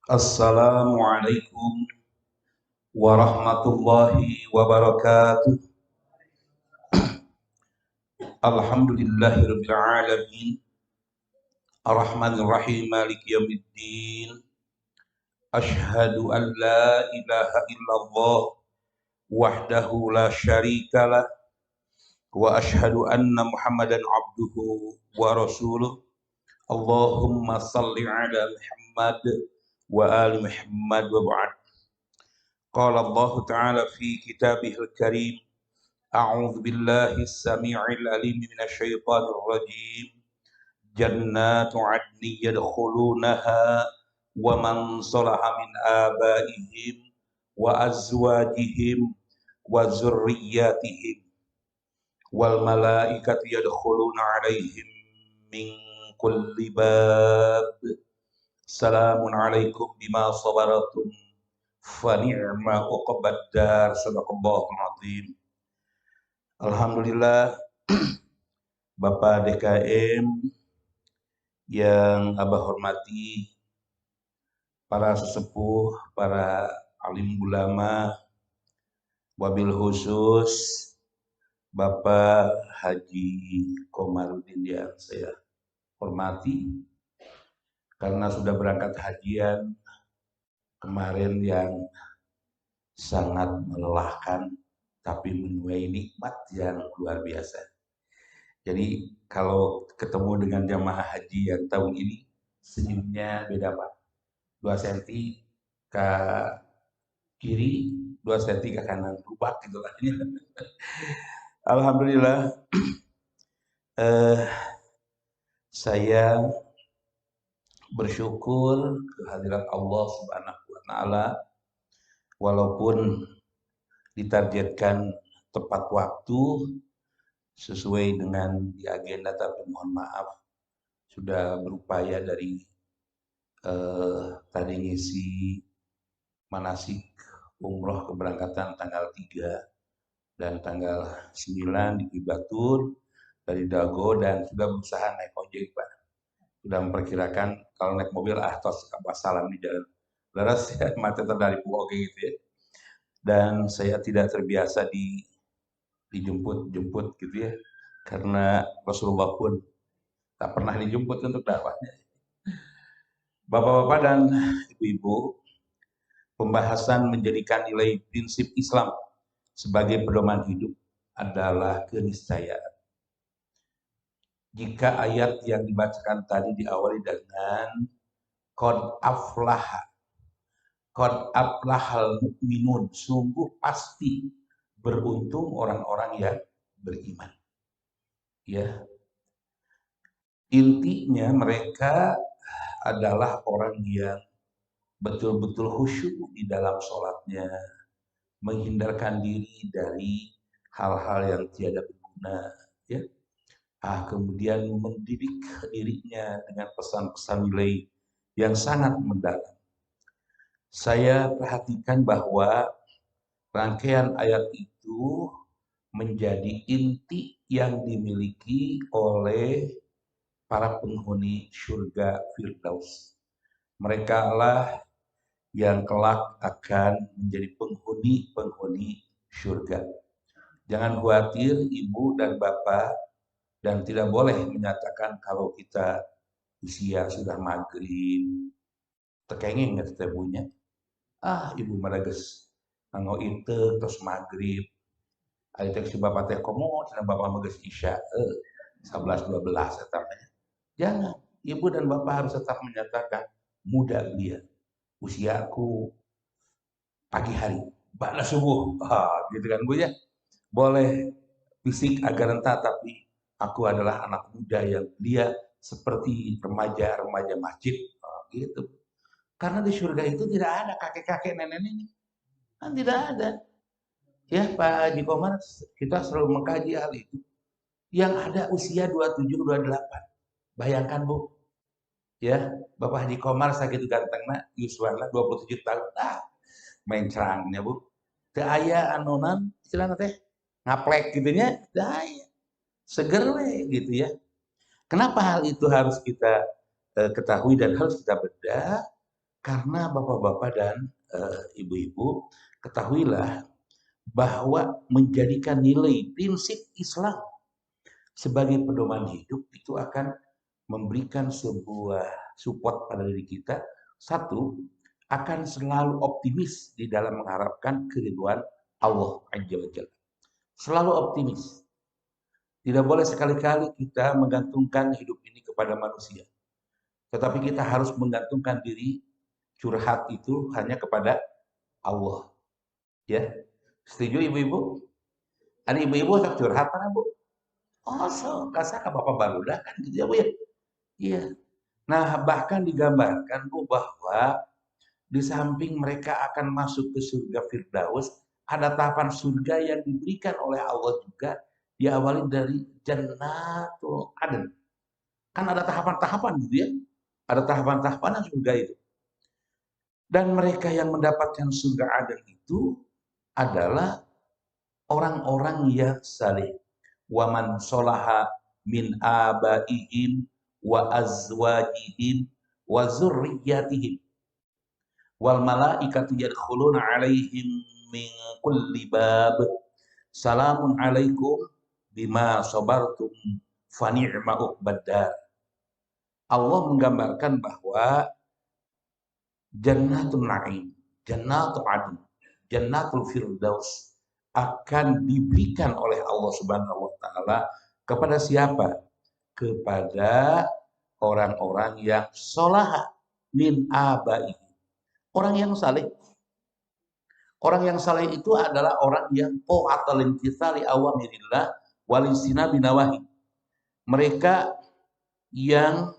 Assalamualaikum warahmatullahi wabarakatuh. Alhamdulillahirabbil alamin. Arrahmanir rahim maliki yaumiddin. Asyhadu an la ilaha illallah wahdahu la syarikalah wa asyhadu anna Muhammadan abduhu wa rasuluh. Allahumma salli ala Muhammad wa ali Muhammad wa ba'd. Qala Allah ta'ala fi kitabihil karim. أعوذ بالله السميع العليم من الشيطان الرجيم جنات عدن يدخلونها ومن صلح من آبائهم وأزواجهم وذرياتهم والملائكة يدخلون عليهم من كل باب سلام عليكم بما صبرتم فنعم عقبى الدار صدق الله العظيم. Alhamdulillah, Bapak DKM yang Abah hormati, para sesepuh, para alim ulama, wabil khusus Bapak Haji Komarudin yang saya hormati, karena sudah berangkat hajian kemarin yang sangat melelahkan, tapi menuai nikmat yang luar biasa. Jadi kalau ketemu dengan jamaah haji yang tahun ini, senyumnya beda Pak. 2 cm ke kiri, 2 cm ke kanan, rubak gitu lah. Alhamdulillah, saya bersyukur kehadirat Allah Subhanahu wa Ta'ala, walaupun ditargetkan tepat waktu sesuai dengan di agenda, tapi mohon maaf sudah berupaya dari tadi ngisi manasik umroh keberangkatan tanggal 3 dan tanggal 9 di Batur dari Dago, dan sudah berusaha naik ojek Pak. Sudah memperkirakan kalau naik mobil tos salam di jalan leres ya, mati dari Puoge gitu ya. Dan saya tidak terbiasa dijemput gitu ya, karena Rasulullah pun tak pernah dijemput untuk dakwahnya. Bapak-bapak dan ibu-ibu, pembahasan menjadikan nilai prinsip Islam sebagai pedoman hidup adalah keniscayaan. Jika ayat yang dibacakan tadi diawali dengan qad aflahal mu'minun, sungguh pasti beruntung orang-orang yang beriman. Ya. Intinya mereka adalah orang yang betul-betul khusyuk di dalam sholatnya, menghindarkan diri dari hal-hal yang tiada berguna, ya. Kemudian mendidik dirinya dengan pesan-pesan nilai yang sangat mendalam. Saya perhatikan bahwa rangkaian ayat itu menjadi inti yang dimiliki oleh para penghuni surga Firdaus. Mereka lah yang kelak akan menjadi penghuni surga. Jangan khawatir ibu dan bapak, dan tidak boleh menyatakan kalau kita usia sudah maghrib, tekengeng nggak kita punya. Ibu marages nganggo itu terus maghrib. Ari teh si bapak teh komo, cenah bapak mages isya 11-12 namanya. Jangan, ibu dan bapak harus tetap menyatakan muda belia, usiaku pagi hari, ba'da subuh, gitu kan Bu ya. Boleh fisik agak renta, tapi aku adalah anak muda yang belia seperti remaja-remaja masjid, gitu. Karena di surga itu tidak ada kakek-kakek nenek-nenek, kan tidak ada. Ya Pak Haji Komar, kita selalu mengkaji hal itu. Yang ada usia 27-28. Bayangkan Bu, ya Bapak Haji Komar sakit gantengna yuswana 27 tahun, main cerangnya Bu. Teu aya anonan istilahna teh ngaplek gitunya, teu aya. Seger we gitu ya. Kenapa hal itu harus kita ketahui dan harus kita bedah? Karena bapak-bapak dan ibu-ibu, ketahuilah bahwa menjadikan nilai prinsip Islam sebagai pedoman hidup itu akan memberikan sebuah support pada diri kita. Satu, akan selalu optimis di dalam mengharapkan keriduan Allah Azza wa Jalla. Selalu optimis. Tidak boleh sekali-kali kita menggantungkan hidup ini kepada manusia. Tetapi kita harus menggantungkan diri, curhat itu hanya kepada Allah. Ya, setuju ibu-ibu? Ada ibu-ibu yang curhat mana bu? Oh, so, kasar ke bapak baru dah kan gitu ya bu ya? Iya. Nah, bahkan digambarkan bu bahwa di samping mereka akan masuk ke surga Firdaus, ada tahapan surga yang diberikan oleh Allah juga diawali dari Jannatul Adn. Kan ada tahapan-tahapan gitu ya. Ada tahapan-tahapan surga itu. Dan mereka yang mendapatkan surga Adn itu adalah orang-orang yang saleh. Wa man solaha min abaihim wa azwajihim wa zurriyatihim wal malaikatu yadkhuluna alaihim min kulli bab salamun alaikum bima sabartum fa ni'ma uqbaddar. Allah menggambarkan bahwa jannatul na'im, jannatul adn, jannatul firdaus akan diberikan oleh Allah Subhanahu wa taala kepada siapa? Kepada orang-orang yang sholah min abai, orang yang saleh. Orang yang saleh itu adalah orang yang ta'atal imtithali awamirillah walisina binawahi. Mereka yang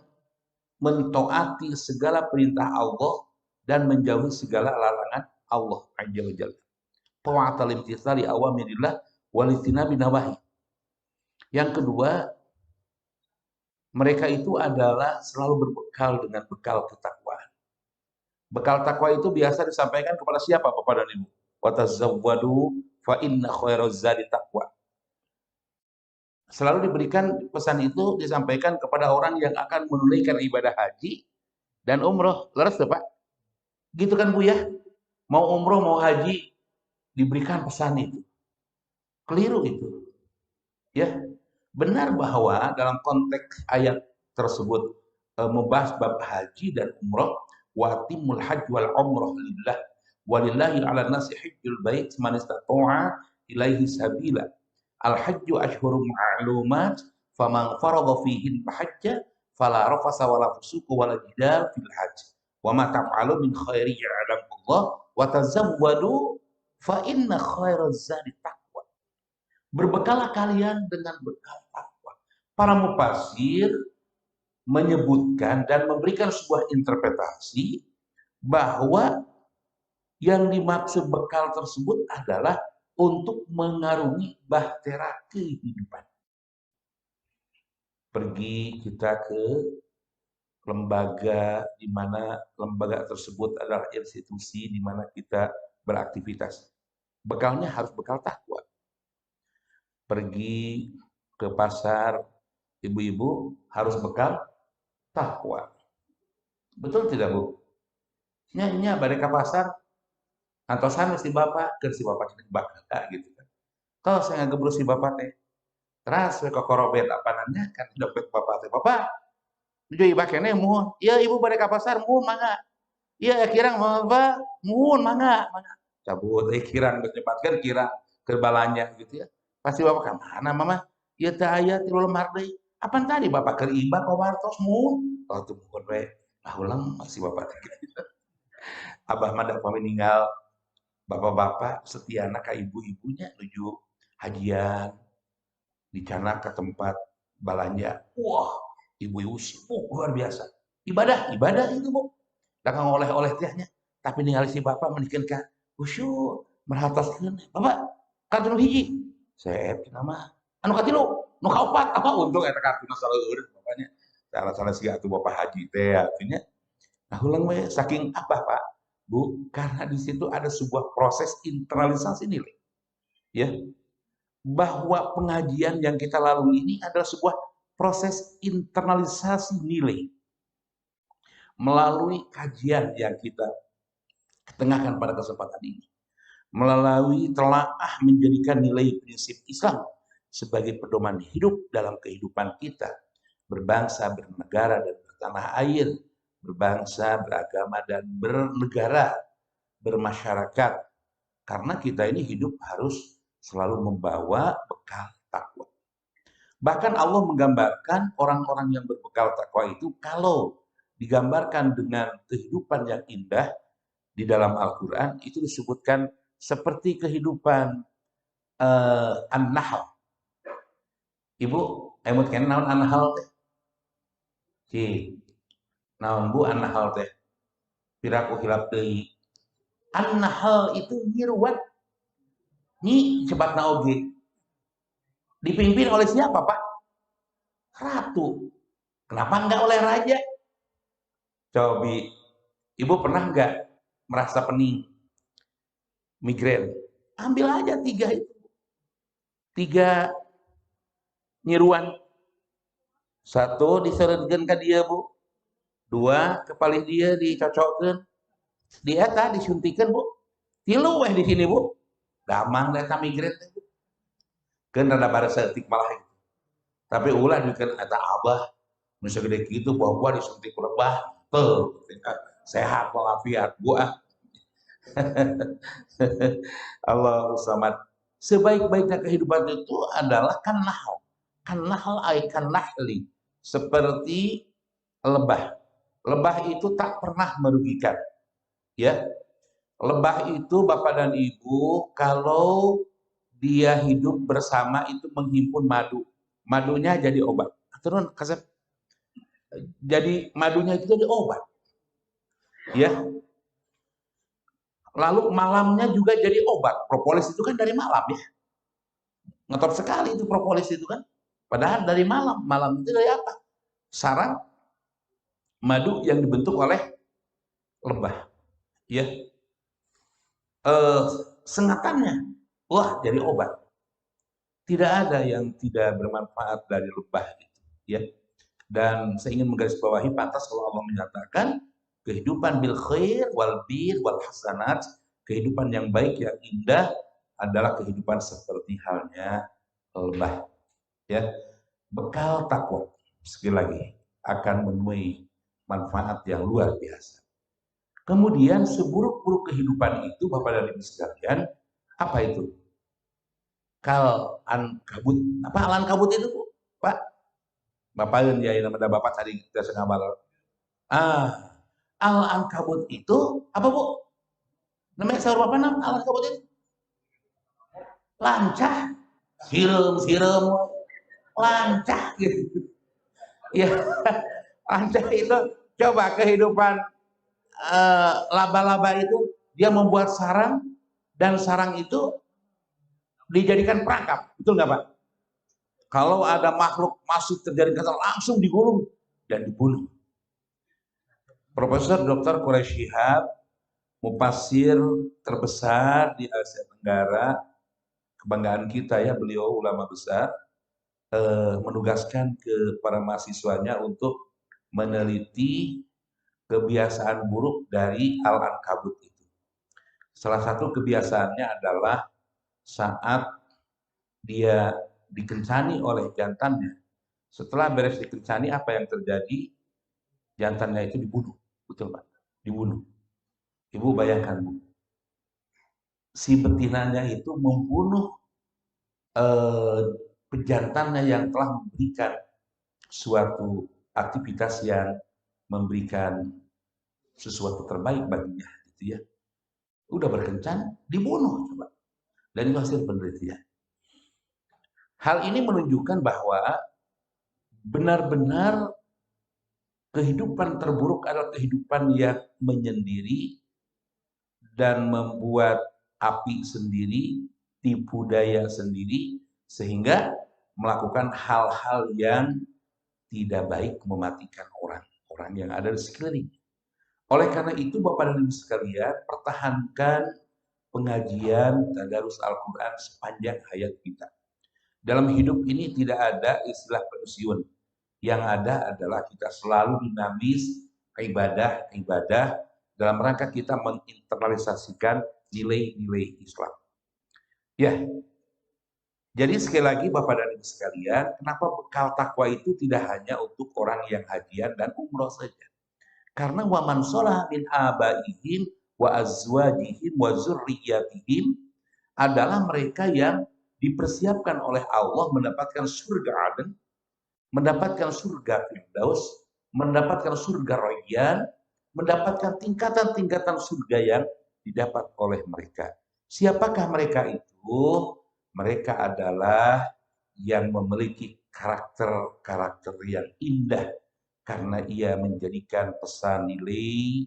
mentaati segala perintah Allah dan menjauhi segala larangan Allah Azza wa Jalla. Ta'atal imtithali awamirillah walisina binawahi. Yang kedua, mereka itu adalah selalu berbekal dengan bekal ketakwaan. Bekal takwa itu biasa disampaikan kepada siapa Bapak dan Ibu? Wa tazawwadu fa inna khairaz zadi taqwa. Selalu diberikan pesan itu disampaikan kepada orang yang akan menunaikan ibadah haji dan umroh. Leres tuh Pak? Gitu kan Bu ya? Mau umroh mau haji diberikan pesan itu. Keliru itu. Ya, benar bahwa dalam konteks ayat tersebut membahas bab haji dan umroh, wa timul hajj wal umroh lillah walillahi 'alan nasi hajjul bait man istata'a ilaihi sabila. Al hajju ashhurun ma'lumat faman farada fihin hajja fala rafasa wala fusuqa wala jidal fil hajj. Wa ma taf'alu min khairi ya'lamullah wa tazawwadu fa inna khairaz zadi taqwa. Berbekalah kalian dengan bekal takwa. Para mufasir menyebutkan dan memberikan sebuah interpretasi bahwa yang dimaksud bekal tersebut adalah untuk mengarungi bahtera kehidupan. Pergi kita ke lembaga di mana lembaga tersebut adalah institusi di mana kita beraktivitas. Bekalnya harus bekal takwa. Pergi ke pasar, ibu-ibu harus bekal takwa. Betul tidak Bu? Nya balik ke pasar, antosan si bapak, ke si bapak bakal gitu kan. Kalau saya ngegebrus si bapak teh, terus we kokorobet apa namanya kan dompet bapak teh, bapak, tujuh iba kene muhun, iya ibu balik ke pasar muhun mangga, iya kirang bapak muhun mangga, cabut kirang bercepatkan kirang ke balanya gitu ya. Pasti bapak kan mana mama, iya teh aya ti lemar deui. Apaan tadi bapak keur iba ka wartos muhun, oh tuh muhun we, ulang masih bapak teh gitu. Abah mah da meninggal bapak-bapak setiana ka ibu-ibunya nuju hajian di Cana ke tempat balanja. Wah, ibu-ibu sibuk luar biasa. Ibadah itu Bu. Dagang oleh-oleh tehnya. Tapi ningali si bapak menikeun ka khusyuk merhatoskeun. Bapak, kartu hiji. Saya nama anu katilu, nu kaopat apa untung eta kartuna saleueur bapaknya. Salah-salah siga atuh bapak haji teh artinya. Nah, ulang we saking apa Pak? Bu, karena di situ ada sebuah proses internalisasi nilai. Ya, bahwa pengajian yang kita lalui ini adalah sebuah proses internalisasi nilai. melalui kajian yang kita ketengahkan pada kesempatan ini, melalui telaah menjadikan nilai prinsip Islam sebagai pedoman hidup dalam kehidupan kita, berbangsa, bernegara, dan bertanah air, berbangsa, beragama, dan bernegara, bermasyarakat. Karena kita ini hidup harus selalu membawa bekal takwa. Bahkan Allah menggambarkan orang-orang yang berbekal takwa itu kalau digambarkan dengan kehidupan yang indah di dalam Al-Quran itu disebutkan seperti kehidupan An-Nahl. Ibu, emut kan naon An-Nahl teh? Cik, naon Bu An-Nahl teh? Piraku hilap deui. An-Nahl itu nyiruan. Nyi cepat oge. Dipimpin oleh siapa, Pak? Ratu. Kenapa enggak oleh raja? Cobi, Ibu pernah enggak merasa pening, migrain? Ambil aja 3 itu. 3 nyiruan. 1 diseretkeun ka dia, Bu. 2 ke palih dia dicocokkeun. Dia eta disuntikan, Bu. 3 di sini, Bu. Damang eta migrain teh. Keun rada bareuseutik malah. Tapi ulah dikeun eta Abah nu sagede kitu bawa disuntik lebah. Teu sehat walafiat, Bu. Allahu samad. Sebaik-baiknya kehidupan itu adalah kan-nahl. Kan-nahl ay kan-nahli. Seperti lebah. Lebah itu tak pernah merugikan. Ya. Lebah itu Bapak dan Ibu kalau dia hidup bersama itu menghimpun madu. Madunya jadi obat. Turun kasep. Jadi madunya itu jadi obat. Ya. Lalu malamnya juga jadi obat. Propolis itu kan dari malam ya. Ngetop sekali itu propolis itu kan. Padahal dari malam. Malam itu dari apa? Sarang madu yang dibentuk oleh lebah. Ya. Sengatannya. Wah, jadi obat. Tidak ada yang tidak bermanfaat dari lebah itu. Ya. Dan saya ingin menggarisbawahi pantas kalau Allah menyatakan kehidupan bil khair wal bir wal hasanat, kehidupan yang baik yang indah adalah kehidupan seperti halnya lebah. Ya, bekal takwa sekali lagi akan menuai manfaat yang luar biasa. Kemudian seburuk-buruk kehidupan itu Bapak dan Ibu sekalian, apa itu? Kal an kabut. Apa alan kabut itu, Pak? Bapak ya nama Bapak tadi kita sengamal. Al-Ankabut itu apa, Bu? Namanya sahur apa nam? Al-Ankabut itu? Lancah. Sirem, lancah gitu. Ya, lancah itu coba kehidupan laba-laba itu dia membuat sarang dan sarang itu dijadikan perangkap. Betul nggak, Pak? Kalau ada makhluk masuk terjadi kata langsung digulung dan dibunuh. Profesor Dr. Quraish Shihab, mufasir terbesar di Asia Tenggara, kebanggaan kita ya, beliau ulama besar, menugaskan ke para mahasiswanya untuk meneliti kebiasaan buruk dari Al-Ankabut itu. Salah satu kebiasaannya adalah saat dia dikencani oleh jantannya, setelah beres dikencani apa yang terjadi? Jantannya itu dibunuh, betul Pak? Dibunuh. Ibu bayangkan, Bu, si betinanya itu membunuh pejantannya yang telah memberikan suatu aktivitas yang memberikan sesuatu terbaik baginya, gitu ya. Udah berkencan, dibunuh coba. Dan itu hasil penelitian. Hal ini menunjukkan bahwa benar-benar kehidupan terburuk adalah kehidupan yang menyendiri dan membuat api sendiri, tipu daya sendiri, sehingga melakukan hal-hal yang tidak baik, mematikan orang-orang yang ada di sekeliling. Oleh karena itu, Bapak dan Ibu sekalian, pertahankan pengajian tadarus Al-Quran sepanjang hayat kita. Dalam hidup ini tidak ada istilah pensiun. Yang ada adalah kita selalu dinamis ibadah dalam rangka kita menginternalisasikan nilai-nilai Islam. Ya, jadi sekali lagi Bapak dan Ibu sekalian, kenapa bekal takwa itu tidak hanya untuk orang yang hajian dan umroh saja? Karena waman sholah min abaihim wa azwajihim wa zurriyatihim adalah mereka yang dipersiapkan oleh Allah mendapatkan surga Aden, mendapatkan surga Firdaus, mendapatkan surga Rayyan, mendapatkan tingkatan-tingkatan surga yang didapat oleh mereka. Siapakah mereka itu? Mereka adalah yang memiliki karakter-karakter yang indah karena ia menjadikan pesan nilai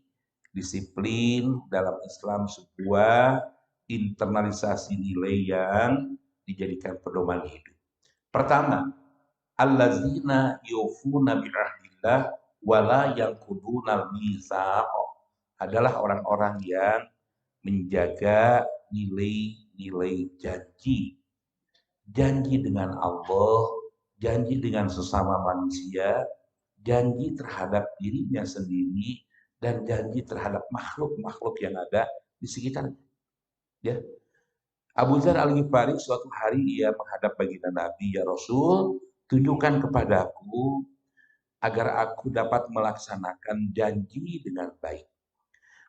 disiplin dalam Islam sebuah internalisasi nilai yang dijadikan pedoman hidup. Pertama, allazina yufuna bi'ahdillah wala yanqudunal mitsaq adalah orang-orang yang menjaga nilai-nilai janji. Janji dengan Allah, janji dengan sesama manusia, janji terhadap dirinya sendiri, dan janji terhadap makhluk-makhluk yang ada di sekitarnya. Ya. Abu Dzar Al-Ghifari suatu hari ia menghadap baginda Nabi, ya Rasul, tunjukkan kepadaku agar aku dapat melaksanakan janji dengan baik.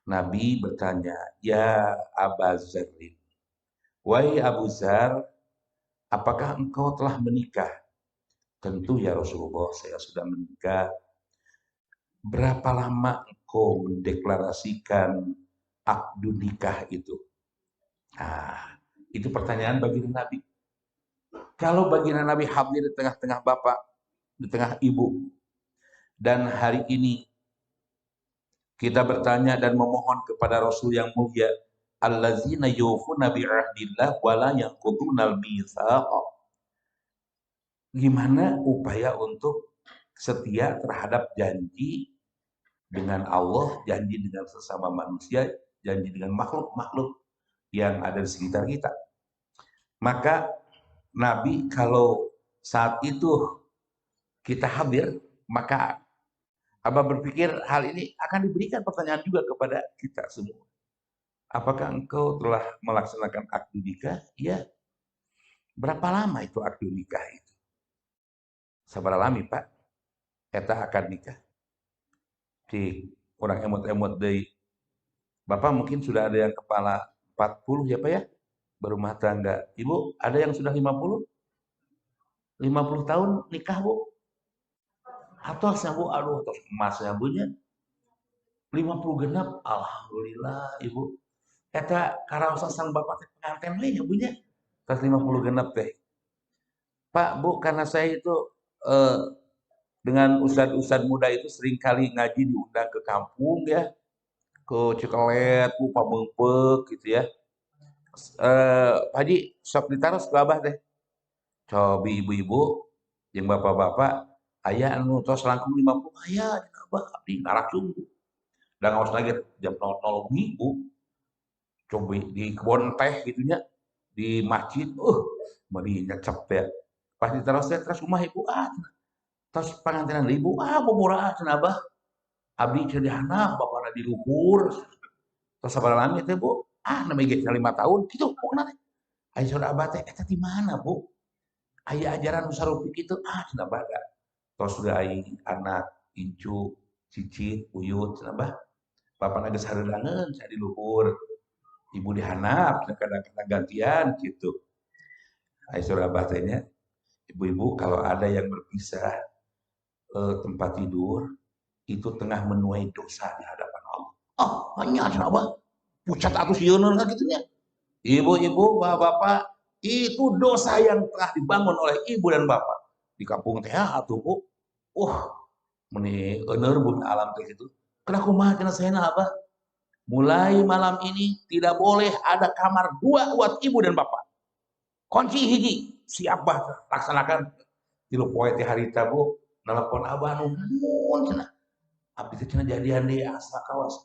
Nabi bertanya, ya Abu Dzar, wahai Abu Dzar, apakah engkau telah menikah? Tentu ya Rasulullah, saya sudah menikah. Berapa lama engkau mendeklarasikan akdu nikah itu? Nah, itu pertanyaan baginda Nabi. Kalau baginda Nabi hadir di tengah-tengah bapak, di tengah ibu, dan hari ini kita bertanya dan memohon kepada Rasul yang mulia, allazina yufuna bi'ahdillah wala yanqudunal mitsaq. Gimana upaya untuk setia terhadap janji dengan Allah, janji dengan sesama manusia, janji dengan makhluk-makhluk yang ada di sekitar kita. Maka Nabi kalau saat itu kita hadir, maka Abah berpikir hal ini akan diberikan pertanyaan juga kepada kita semua. Apakah engkau telah melaksanakan akdu nikah? Ya. Berapa lama itu akdu nikah itu? Sabar lami Pak, eta akan nikah. Si orang emot-emot dari Bapak mungkin sudah ada yang kepala 40 ya Pak ya, berumah tangga. Ibu ada yang sudah 50? 50 tahun nikah Bu? Atosnya Bu, aduh atos emasnya bunya. 50 genap, alhamdulillah Ibu. Eta karaosan sang Bapak teh pengantin we nya bunya. Tas 50 genap teh. Pak, Bu, karena saya itu eh, dengan ustadz-ustadz muda itu sering kali ngaji diundang ke kampung ya, ke Cikelet, Bu, Pamengpeuk gitu ya. Pak Haji, sok ditaros ke Abah teh. Coba ibu-ibu, yang bapak-bapak, ayah anu tos langkung 50, ayah, Abah, abdi ngarak sungguh. Dan ngawas lagi jam 00 minggu, coba di kebun teh gitunya, di masjid, mari nyecep teh. Pas ditaros teh, terus rumah ibu, terus pengantinan ibu, bobora cenah Abah. Abdi cedihana, bapakna di luhur. Terus sabar lami teh Bu, namanya ge 5 tahun, gitu pokoknya teh. Aya saudara Abah teh, eta di mana Bu? Aya ajaran nu sarupi kitu, cenah Abah. Terus sudah aing anak, incu, cicit, uyut, cenah Abah. Bapakna geus hareudangeun sa di luhur. Ibu dihanap, kadang-kadang gantian gitu. Aya saudara Abah teh nya, ibu-ibu kalau ada yang berpisah tempat tidur, itu tengah menuai dosa di hadapan Allah. Hanya cenah Abah. Pucat atuh sieun gitu nya. Ibu-ibu, bapak-bapak, itu dosa yang telah dibangun oleh ibu dan bapak. Di kampung teh atuh Bu. Meni euneur bumi alam teh itu. Kena kumaha cenah saena Abah? Mulai malam ini tidak boleh ada kamar dua buat ibu dan bapak. Kunci hiji, siap bah laksanakan. Tilu poe teh harita Bu, nelpon Abah nu mun cenah. Abdi teh cenah jadian deui asa kawas.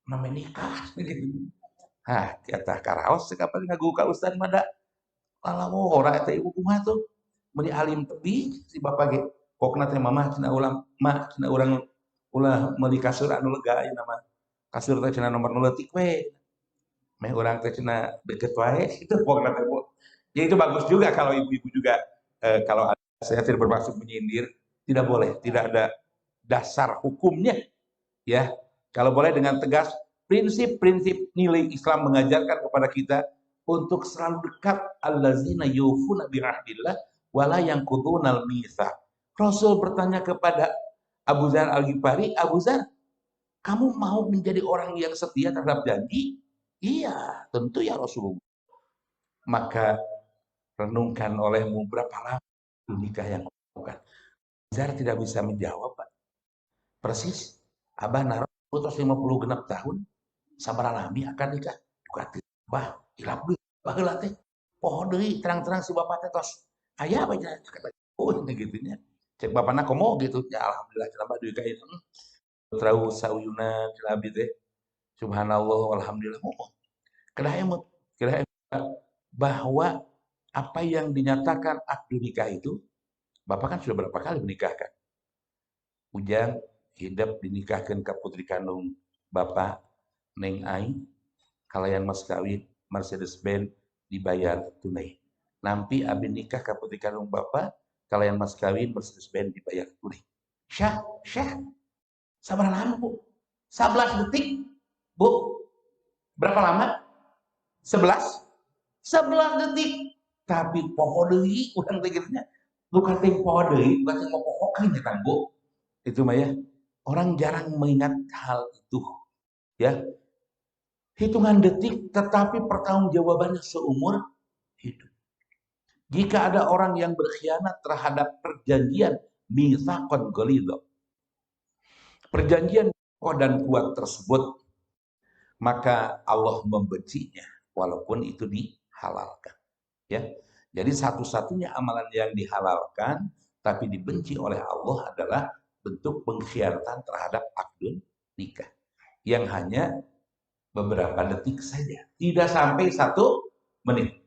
Name nikah gitu. Kita karaos sekapal ngagu ka ustad mada. Lalawo ora eta ibu kumaha tuh. Meni alim tebi si bapak ge. Pokna teh mamah cenah ulang, mah cenah urang ulah meuli kasur anu lega ayeuna mah. Kasur teh cenah nomor nu leutik we. Meh urang teh cenah deukeut wae itu pokona teh Bu. Ya itu bagus juga kalau ibu-ibu juga kalau saya tidak bermaksud menyindir, tidak boleh, tidak ada dasar hukumnya ya. Kalau boleh dengan tegas, prinsip-prinsip nilai Islam mengajarkan kepada kita untuk selalu dekat allazina yufuna bi'ahdillah wala yanqudunal mitsaq. Rasul bertanya kepada Abu Dzar Al-Ghifari, Abu Dzar, kamu mau menjadi orang yang setia terhadap janji? Iya, tentu ya Rasulullah. Maka renungkan olehmu berapa lama nikah yang kau lakukan. Zar tidak bisa menjawab, Pak. Persis, Abah naruh putus 50 genap tahun, sabar lami akan nikah. Dukati, bah, hilap duit, bah heula teh. Poho deui terang-terang si bapak teh tos. Aya bae kata, oh ini gitunya. Cek bapana komo gitu. Ya alhamdulillah cenah duit ka ieu. Trau sauyuna cenah abdi teh. Subhanallah walhamdulillah. Kedah emut, kedah emut bahwa apa yang dinyatakan akdu nikah itu, Bapak kan sudah berapa kali menikahkan? Ujang hidup dinikahkan ke putri kandung Bapak, Neng Ai, kalayan mas kawin Mercedes-Benz dibayar tunai. Nampi abi nikah ke putri kandung Bapak, kalayan mas kawin Mercedes-Benz dibayar tunai. Syah, sabar lama Bu? 11 detik, Bu. Berapa lama? 11? 11 detik. Tapi poho deui urang teh kitu nya. Bukan teh poho deui, bukan teh poho nya tanggo. Itu mah ya. Orang jarang mengingat hal itu. Ya. Hitungan detik tetapi pertanggungjawabannya seumur hidup. Jika ada orang yang berkhianat terhadap perjanjian mitsaqan ghalidha, perjanjian kokoh dan kuat tersebut, maka Allah membencinya walaupun itu dihalalkan. Ya. Jadi satu-satunya amalan yang dihalalkan tapi dibenci oleh Allah adalah bentuk pengkhianatan terhadap akdun nikah yang hanya beberapa detik saja, tidak sampai 1 menit.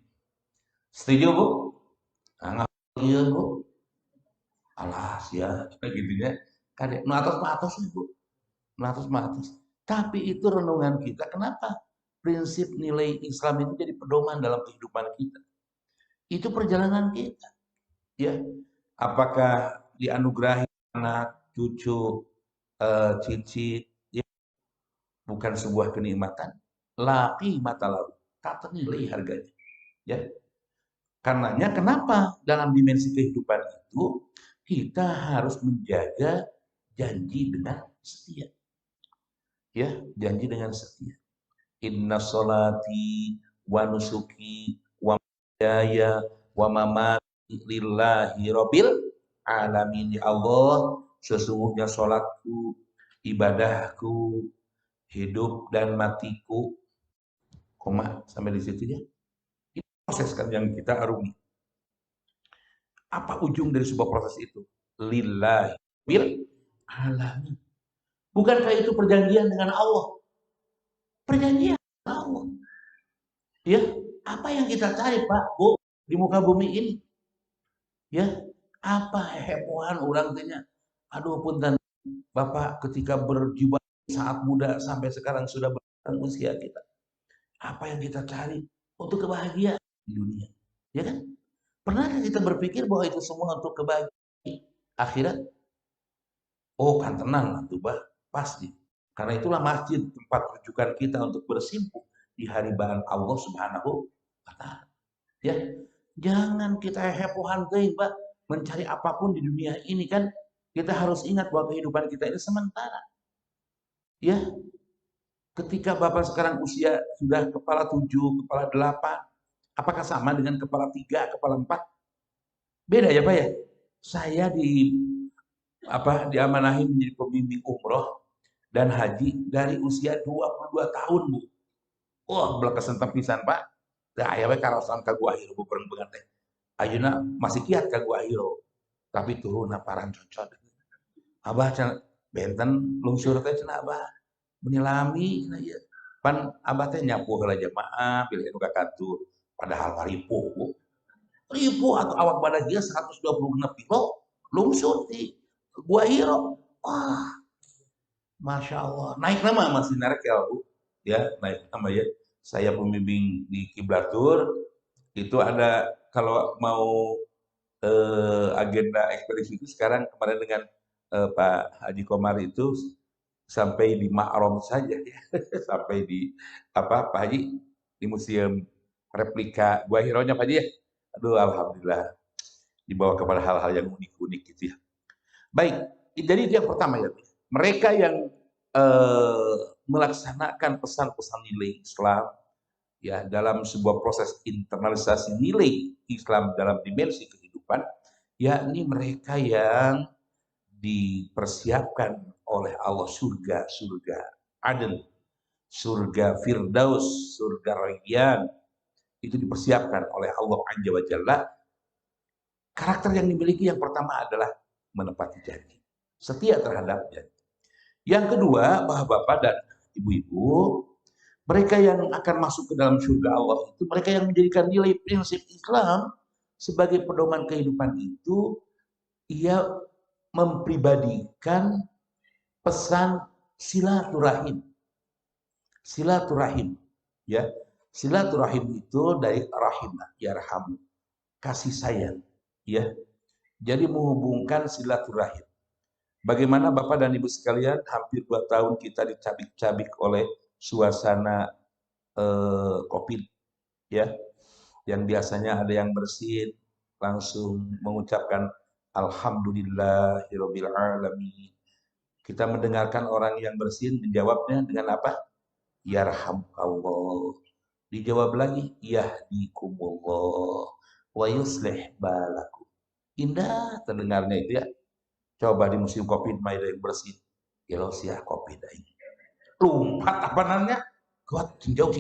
Setuju Bu? Nah, iya Bu. Alas ya, gitunya. Kadek, nu atas mah atas Bu. Nu atas mah atas. Tapi itu renungan kita. Kenapa prinsip nilai Islam itu jadi pedoman dalam kehidupan kita? Itu perjalanan kita. Ya, apakah dianugerahi anak, cucu, cicit, ya, bukan sebuah kenikmatan. Laki mata lalu, tak ternilai harganya. Ya, karenanya kenapa dalam dimensi kehidupan itu kita harus menjaga janji dengan setia. Ya, janji dengan setia. Inna sholati wa nusuki wa mahyaya wa mamati lillahi rabbil alamin. Ya Allah, sesungguhnya sholatku, ibadahku, hidup dan matiku, koma sampai di situ ya. Ini proses kan yang kita arungi. Apa ujung dari sebuah proses itu? Lillahi rabbil alamin. Bukankah itu perjanjian dengan Allah? Perjanjian dengan Allah. Ya, apa yang kita cari Pak, Bu, di muka bumi ini? Ya, apa hebohan orang tanya? Aduh punten, Bapak ketika berjiwa saat muda sampai sekarang sudah bertambah usia kita. Apa yang kita cari untuk kebahagiaan di dunia? Ya kan? Pernahkah kita berpikir bahwa itu semua untuk kebahagiaan akhirat? Oh kan tenang lah tuh Bah, pasti. Karena itulah masjid tempat rujukan kita untuk bersimpuh di haribaan Allah Subhanahu wa Ta'ala. Ya, jangan kita hebohan teuing, Pak, mencari apapun di dunia ini kan. Kita harus ingat bahwa kehidupan kita ini sementara. Ya, ketika Bapak sekarang usia sudah kepala 7, kepala 8, apakah sama dengan kepala 3, kepala 4? Beda ya, Pak ya? Saya diamanahi menjadi pembimbing umroh dan haji dari usia 22 tahun, Bu. Wah, belakang pisan, Pak. Da aya we karosan ka Gua Hiro beurang-beurang teh. Ayeuna masih kiat ka Gua Hiro. Tapi turun paran cocot. Abah cenah benten lungsur teh cenah Abah. Beuni lami cenah ieu. Pan Abah teh nyapu heula jamaah pilih nu ka kantor. Padahal ripuh, Bu. Ripuh atau awak badan dia 126 kilo lungsur di Gua Hiro. Wah, Masya Allah. Naik nama masih narik ya Bu. Ya, naik nama ya. Saya pembimbing di Kiblatur, itu ada kalau mau agenda ekspedisi itu sekarang kemarin dengan Pak Haji Komar itu sampai di Ma'rom saja ya. Sampai di apa Pak Haji di museum replika Gua Hiro-nya Pak Haji ya. Aduh alhamdulillah dibawa kepada hal-hal yang unik-unik gitu ya. Baik, jadi itu yang pertama ya. Mereka yang melaksanakan pesan-pesan nilai Islam ya dalam sebuah proses internalisasi nilai Islam dalam dimensi kehidupan, yakni mereka yang dipersiapkan oleh Allah surga Aden, surga Firdaus, surga Rayyan, itu dipersiapkan oleh Allah Azza wa Jalla. Karakter yang dimiliki yang pertama adalah menepati janji, setia terhadap janji. Yang kedua, bapak-bapak dan ibu-ibu, mereka yang akan masuk ke dalam surga Allah itu mereka yang menjadikan nilai prinsip Islam sebagai pedoman kehidupan itu, ia mempribadikan pesan silaturahim. Silaturahim, ya. Silaturahim itu dari rahimah, yarhamu, kasih sayang, ya. Jadi menghubungkan silaturahim. Bagaimana Bapak dan Ibu sekalian, hampir 2 tahun kita dicabik-cabik oleh suasana COVID, ya. Yang biasanya ada yang bersin, langsung mengucapkan Alhamdulillahirabbil alamin. Kita mendengarkan orang yang bersin, menjawabnya dengan apa? Yarhamukallah. Dijawab lagi, yahdikumullah wa yuslih balakum. Indah terdengarnya itu ya. Coba di musim COVID ada yang bersih. Gelo sia COVID aing. Lumpat apa namanya? Kuat tinjau.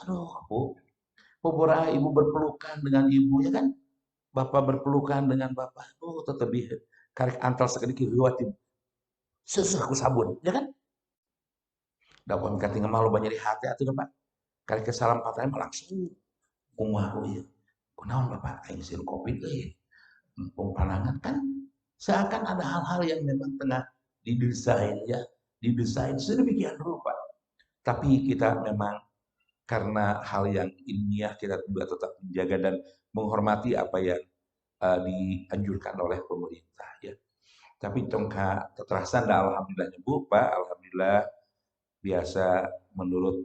Aduh, Bu. Beberapa ibu berpelukan dengan ibu ya kan? Bapak berpelukan dengan bapak. Oh, tetap karek antal sekali riwatin. Seseh ku sabun, ya kan? Dapat kating malu banyak di hati atuh Pak. Karek kesalam patahnya langsung kumaha ieu. Kunaon Bapak aing sieun Covid euy. Mumpung panangan kan seakan ada hal-hal yang memang tengah didesain ya, didesain sedemikian rupa. Tapi kita memang karena hal yang ilmiah kita juga tetap menjaga dan menghormati apa yang dianjurkan oleh pemerintah ya. Tapi tongka kekerasan alhamdulillahnya Bu, Pak, alhamdulillah biasa menurut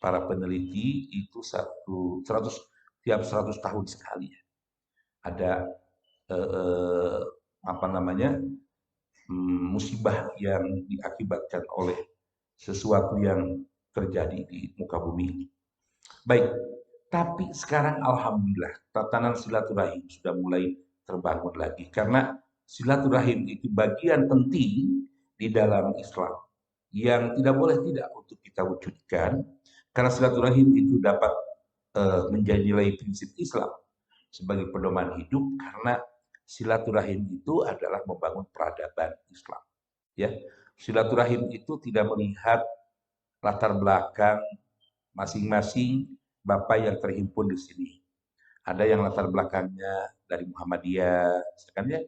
para peneliti itu 100 tiap 100 tahun sekali ya. Ada apa namanya? Musibah yang diakibatkan oleh sesuatu yang terjadi di muka bumi ini. Baik, tapi sekarang alhamdulillah tatanan silaturahim sudah mulai terbangun lagi karena silaturahim itu bagian penting di dalam Islam yang tidak boleh tidak untuk kita wujudkan karena silaturahim itu dapat menjadi nilai prinsip Islam sebagai pedoman hidup karena silaturahim itu adalah membangun peradaban Islam. Ya, silaturahim itu tidak melihat latar belakang masing-masing bapak yang terhimpun di sini. Ada yang latar belakangnya dari Muhammadiyah, misalkan ya,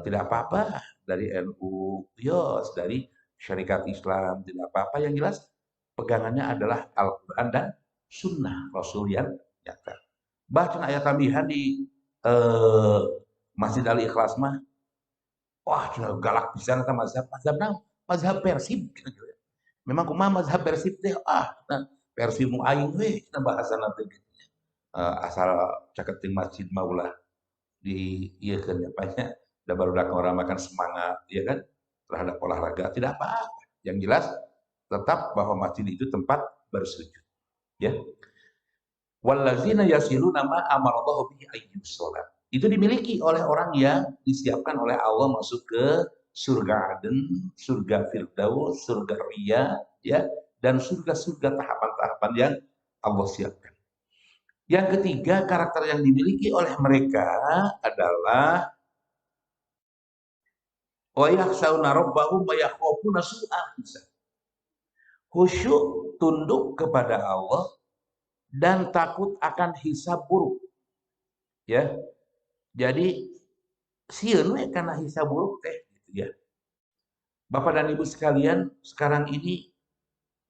tidak apa-apa dari NU, yos dari Syarikat Islam, tidak apa-apa. Yang jelas pegangannya adalah Al-Quran dan Sunnah Rasul yang nyata. Bahkan ayat tambahan di Masjid Al-Ikhlas mah, wah galak pisan eta mazhab naon? Mazhab Persib gitu. Memang kumaha mazhab Persib teh Persib mu aing we cenah bahasana teh gitu. Asal caketing masjid mah ulah di ieu keun apa nya da barudak orang makan semangat ya kan terhadap olahraga tidak apa-apa. Yang jelas tetap bahwa masjid itu tempat bersujud ya. Wallazina yasiluna ma amarallahu bihi ayyus sholat. Itu dimiliki oleh orang yang disiapkan oleh Allah masuk ke surga Aden, surga Firdaus, surga Ria, ya, dan surga-surga tahapan-tahapan yang Allah siapkan. Yang ketiga, karakter yang dimiliki oleh mereka adalah wa yakhshawna rabbahum wa yakhafuna su'al hisab. Khusyuk tunduk kepada Allah dan takut akan hisab buruk. Ya. Jadi sieun we kana hisab buruk teh gitu ya. Bapak dan Ibu sekalian, sekarang ini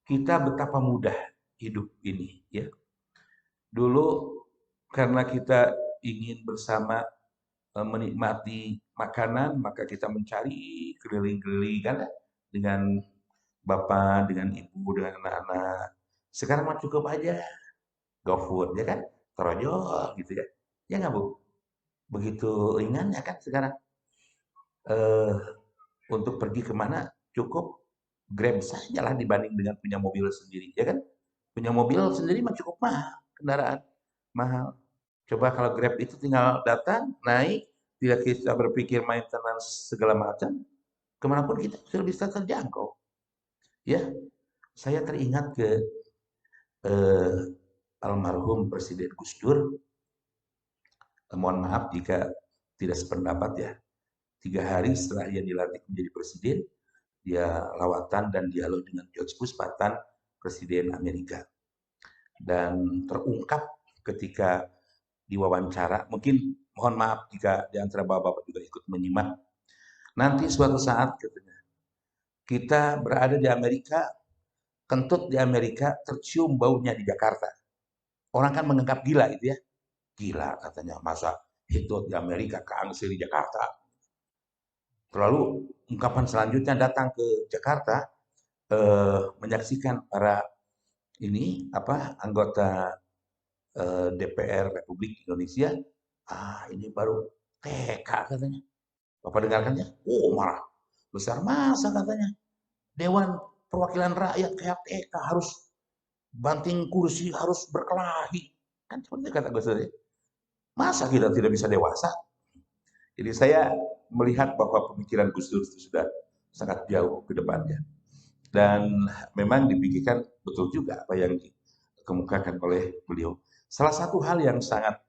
kita betapa mudah hidup ini, ya. Dulu karena kita ingin bersama menikmati makanan, maka kita mencari keliling-keliling kan dengan bapak, dengan ibu, dengan anak-anak. Sekarang mah cukup aja GoFood, ya kan? Terojol gitu ya. Ya nggak Bu? Begitu ringan ya kan sekarang. Eh, untuk pergi kemana cukup Grab saja lah dibanding dengan punya mobil sendiri, ya kan? Punya mobil sendiri mah cukup mahal, kendaraan mahal. Coba kalau Grab itu tinggal datang, naik, tidak kita berpikir maintenance segala macam, kemanapun kita sudah bisa terjangkau. Ya, saya teringat ke eh, almarhum Presiden Gus Dur. Mohon maaf jika tidak sependapat ya. 3 hari setelah ia dilantik menjadi presiden, dia lawatan dan dialog dengan George Bush, mantan Presiden Amerika. Dan terungkap ketika diwawancara, mungkin mohon maaf jika di antara bapak-bapak juga ikut menyimak, nanti suatu saat katanya, kita berada di Amerika, kentut di Amerika, tercium baunya di Jakarta. Orang kan menganggap gila itu ya, gila katanya, masa hitut di Amerika, keangsil di Jakarta. Lalu ungkapan selanjutnya datang ke Jakarta, menyaksikan para ini apa anggota DPR Republik Indonesia. Ini baru TK katanya. Bapak dengarkan ya? Oh marah besar, masa katanya Dewan Perwakilan Rakyat kayak TK harus banting kursi, harus berkelahi. Kan seperti kata Gus Dur, masa kita tidak bisa dewasa? Jadi saya melihat bahwa pemikiran Gus Dur itu sudah sangat jauh ke depannya. Dan memang dipikirkan betul juga apa yang dikemukakan oleh beliau. Salah satu hal yang sangat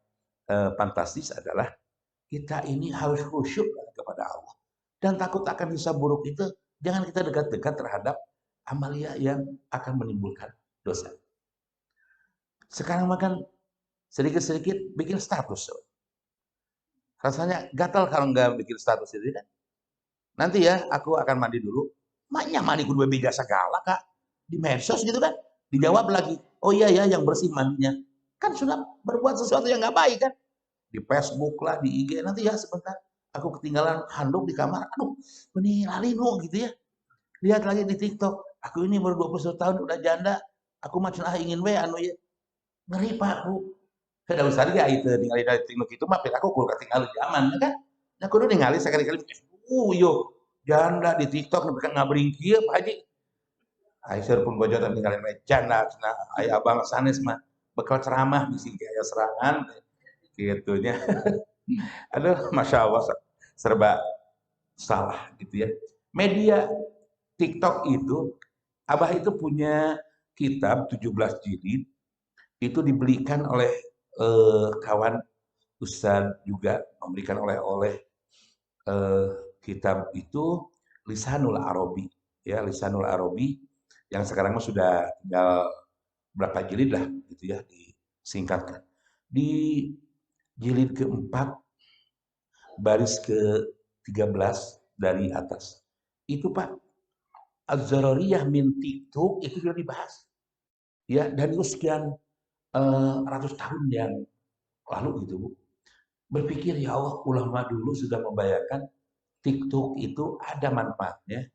fantastis adalah kita ini harus khusyuk kepada Allah. Dan takut akan hisab buruk itu, jangan kita dekat-dekat terhadap amalia yang akan menimbulkan dosa. Sekarang makan sedikit-sedikit bikin status. Rasanya gatal kalau nggak bikin status itu kan. Nanti ya, aku akan mandi dulu. Maknya mandi kudu beda segala, Kak. Di medsos gitu kan. Dijawab lagi, oh iya ya yang bersih mandinya. Kan sudah berbuat sesuatu yang nggak baik kan. Di Facebook lah, di IG, nanti ya sebentar. Aku ketinggalan handuk di kamar. Aduh, ini lalino gitu ya. Lihat lagi di TikTok. Aku ini baru 21 tahun udah janda. Aku macam ingin we anu ya. Ngeri Pak, Bu. Kada usah dia itu ningali dari TikTok itu mah aku kudu ketinggalan zaman ya kan. Nah kudu ningali sekali-kali. Yo, janda di TikTok nepi ka ngabring kieu Pak Haji. Aisyah pun bojotan ninggalin janda cenah aya abang sanes mah bekal ceramah bisi aya serangan gitunya. Aduh, masya Allah serba salah gitu ya. Media TikTok itu, Abah itu punya kitab 17 jilid, itu dibelikan oleh kawan Ustadz juga memberikan oleh-oleh eh, kitab itu Lisanul Arabi, ya Lisanul Arabi yang sekarang mah sudah tinggal berapa jilid lah gitu ya disingkatkan. Di jilid keempat baris ke-13 dari atas. Itu Pak, Az-Zarariyah min TikTok itu sudah dibahas. Ya, dan itu sekian ratus tahun yang lalu gitu Bu. Berpikir ya Allah, ulama dulu sudah membayangkan TikTok itu ada manfaatnya,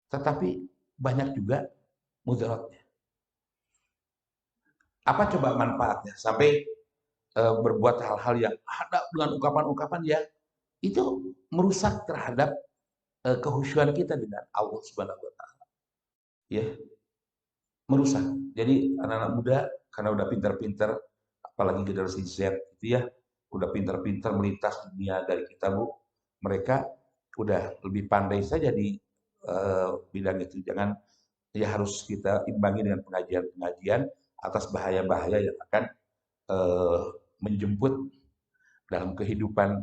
tetapi banyak juga mudaratnya. Apa coba manfaatnya? Sampai berbuat hal-hal yang ada dengan ungkapan-ungkapan yang itu merusak terhadap kehusyuan kita dengan Allah Subhanahu wa taala. Ya, merusak. Jadi anak-anak muda karena udah pintar-pintar, apalagi generasi Z gitu ya, udah pintar-pintar melintas dunia dari kita Bu, mereka udah lebih pandai saja di bidang itu. Jangan ya harus kita imbangi dengan pengajian-pengajian atas bahaya-bahaya yang akan eh, menjemput dalam kehidupan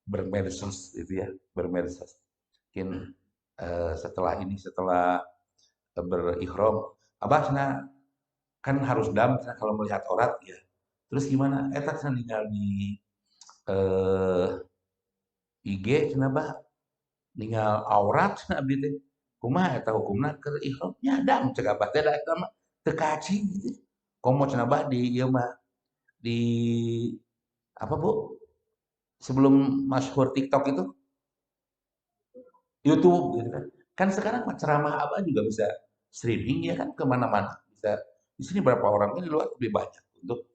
bermedsos itu ya, bermedsos. Mungkin setelah ini, setelah berikhram, abah cina kan harus dam kalau melihat orang ya. Terus gimana? Eta cina tinggal di IG cina bah, tinggal aurat cina abdi teh. kumaha eta hukumna keur ihram nyadang cek abah teh da eta mah teu kaji gitu. Komo cenah abah di ieu mah di apa Bu? Sebelum masyhur TikTok itu YouTube gitu kan. Kan sekarang mah ceramah abah juga bisa streaming ya kan ke mana-mana. Bisa di sini berapa orang ini luar lebih banyak untuk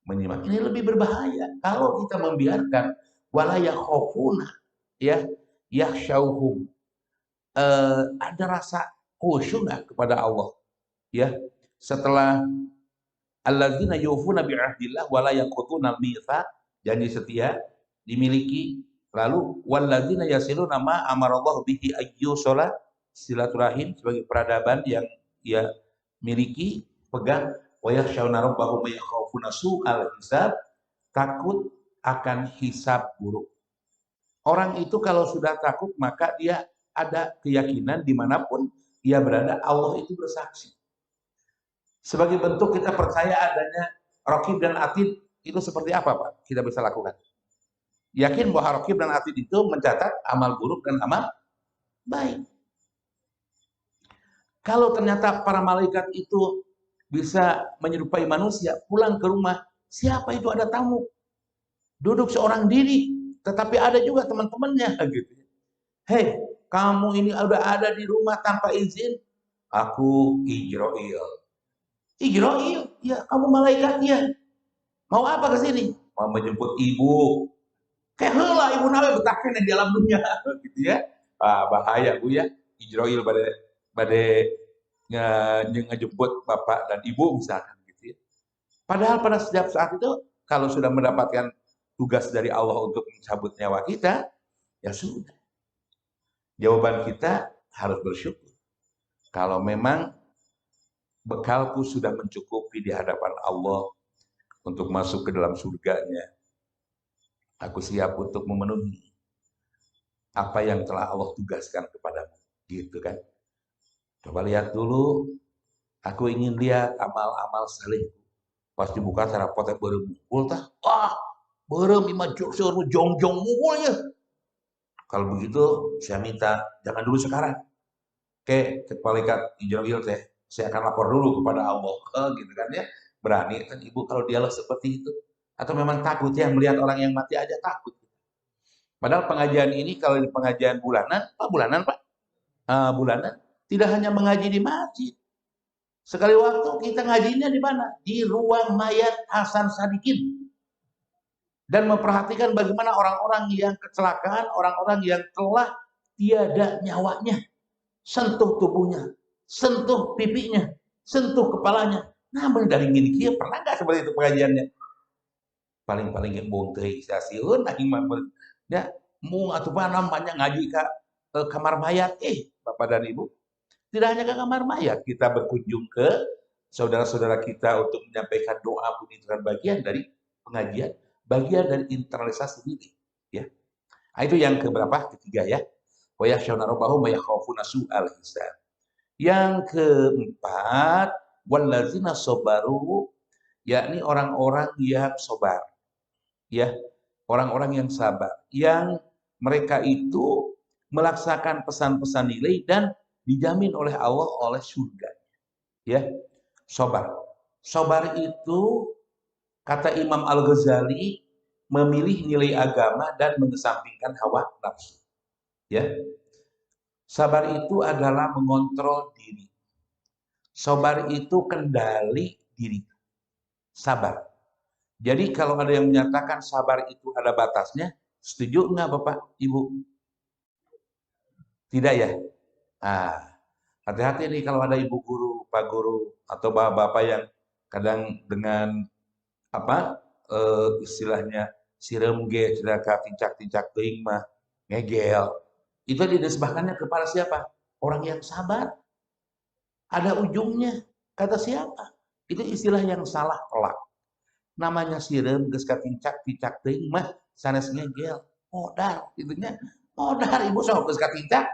menyimak. Ini lebih berbahaya kalau kita membiarkan wala yakhafuna ya yakhshauhum ada rasa khusyuk nggak kepada Allah ya setelah alladzina yufuna bi'ahdillah wala yanquduna al-mitsaq janji setia dimiliki lalu walladzina yasiluna ma amarallahu bihi ayyusala silaturahim sebagai peradaban yang ia miliki pegang wa yakhshawna rabbahum wa yakhafuna su'al hisab takut akan hisab buruk. Orang itu kalau sudah takut maka dia ada keyakinan dimanapun dia berada Allah itu bersaksi. Sebagai bentuk kita percaya adanya Raqib dan Atid itu seperti apa Pak? Kita bisa lakukan. Yakin bahwa Raqib dan Atid itu mencatat amal buruk dan amal baik. Kalau ternyata para malaikat itu bisa menyerupai manusia, pulang ke rumah, siapa itu ada tamu? Duduk seorang diri, tetapi ada juga teman-temannya gitu. Hei, kamu ini udah ada di rumah tanpa izin? Aku Ijroil. Ijroil? Ya, kamu malaikatnya. Mau apa ke sini? Mau menjemput ibu. Kayak heula ibu nawe betahkeun di alam dunia gitu ya. Bahaya Bu ya. Ijroil bade ngejemput bapak dan ibu misalkan gitu ya. Padahal pada setiap saat itu kalau sudah mendapatkan tugas dari Allah untuk mencabut nyawa kita, ya sudah. Jawaban kita harus bersyukur. Kalau memang bekalku sudah mencukupi di hadapan Allah untuk masuk ke dalam surganya, aku siap untuk memenuhi apa yang telah Allah tugaskan kepadamu. Gitu kan. Coba lihat dulu, aku ingin lihat amal-amal saleh. Pas dibuka sarapotnya beureum mukul tah. Wah, beureum imah jong-jong mukulnya. Kalau begitu, saya minta jangan dulu sekarang. Oke, malaikat Ijroil teh, saya akan lapor dulu kepada Allah, gitu kan ya. Berani kan ibu kalau dialog seperti itu? Atau memang takut ya melihat orang yang mati aja takut? Padahal pengajian ini kalau di pengajian bulanan, Pak? Bulanan, tidak hanya mengaji di masjid. Sekali waktu kita ngajinya di mana? Di ruang mayat Hasan Sadikin. Dan memperhatikan bagaimana orang-orang yang kecelakaan, orang-orang yang telah tiada nyawanya. Sentuh tubuhnya, sentuh pipinya, sentuh kepalanya. Namun dari gini kia pernah nggak seperti itu pengajiannya? Paling-paling yang bongtei siasieun imam ya mung atuh namanya ngaji ke kamar mayat Bapak dan Ibu. Tidak hanya ke kamar mayat, kita berkunjung ke saudara-saudara kita untuk menyampaikan doa pun itu kan bagian dari pengajian, bagian dari internalisasi diri ya. Nah, itu yang keberapa? Ketiga ya. Wa yakhshawna rabbahum wa yakhafuna su'al hisab. Yang keempat, wallazina sabaru, yakni orang-orang yang sabar. Ya, orang-orang yang sabar, yang mereka itu melaksanakan pesan-pesan nilai dan dijamin oleh Allah oleh surga. Ya, sabar. Sabar itu kata Imam Al-Ghazali memilih nilai agama dan mengesampingkan hawa nafsu. Ya. Sabar itu adalah mengontrol diri. Sabar itu kendali diri. Sabar. Jadi kalau ada yang menyatakan sabar itu ada batasnya, setuju nggak Bapak, Ibu? Tidak ya? Hati-hati nih kalau ada ibu guru, pak guru, atau bapak-bapak yang kadang dengan apa istilahnya sirem ge, sudah tincak-tincak teuing mah ngegel. Itu dinisbahkannya kepada siapa? Orang yang sabar. Ada ujungnya. Kata siapa? Itu istilah yang salah telak. Namanya sirem geus katincak-tincak teuing mah sanes ngegel. Modal itunya. Modal ibu sok geus katincak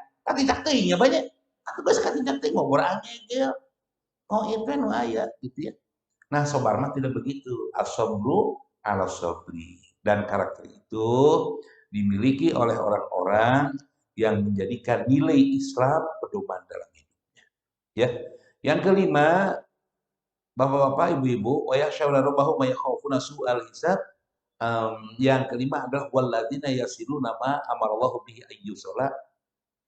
teuing nya banyak. Atuh geus katincak teuing mah urang ngegel. Oh itu nu aya gitu ya. Nah, sabar mah tidak begitu. As-sabru ala sabri. Dan karakter itu dimiliki oleh orang-orang yang menjadikan nilai Islam pedoman dalam hidupnya. Ya. Yang kelima, Bapak-bapak, Ibu-ibu, wa yakhshawna rabbahum wa yakhafuna su'al hisab. Yang kelima adalah walladzina yasiluna ma amarallahu bihi ayyusala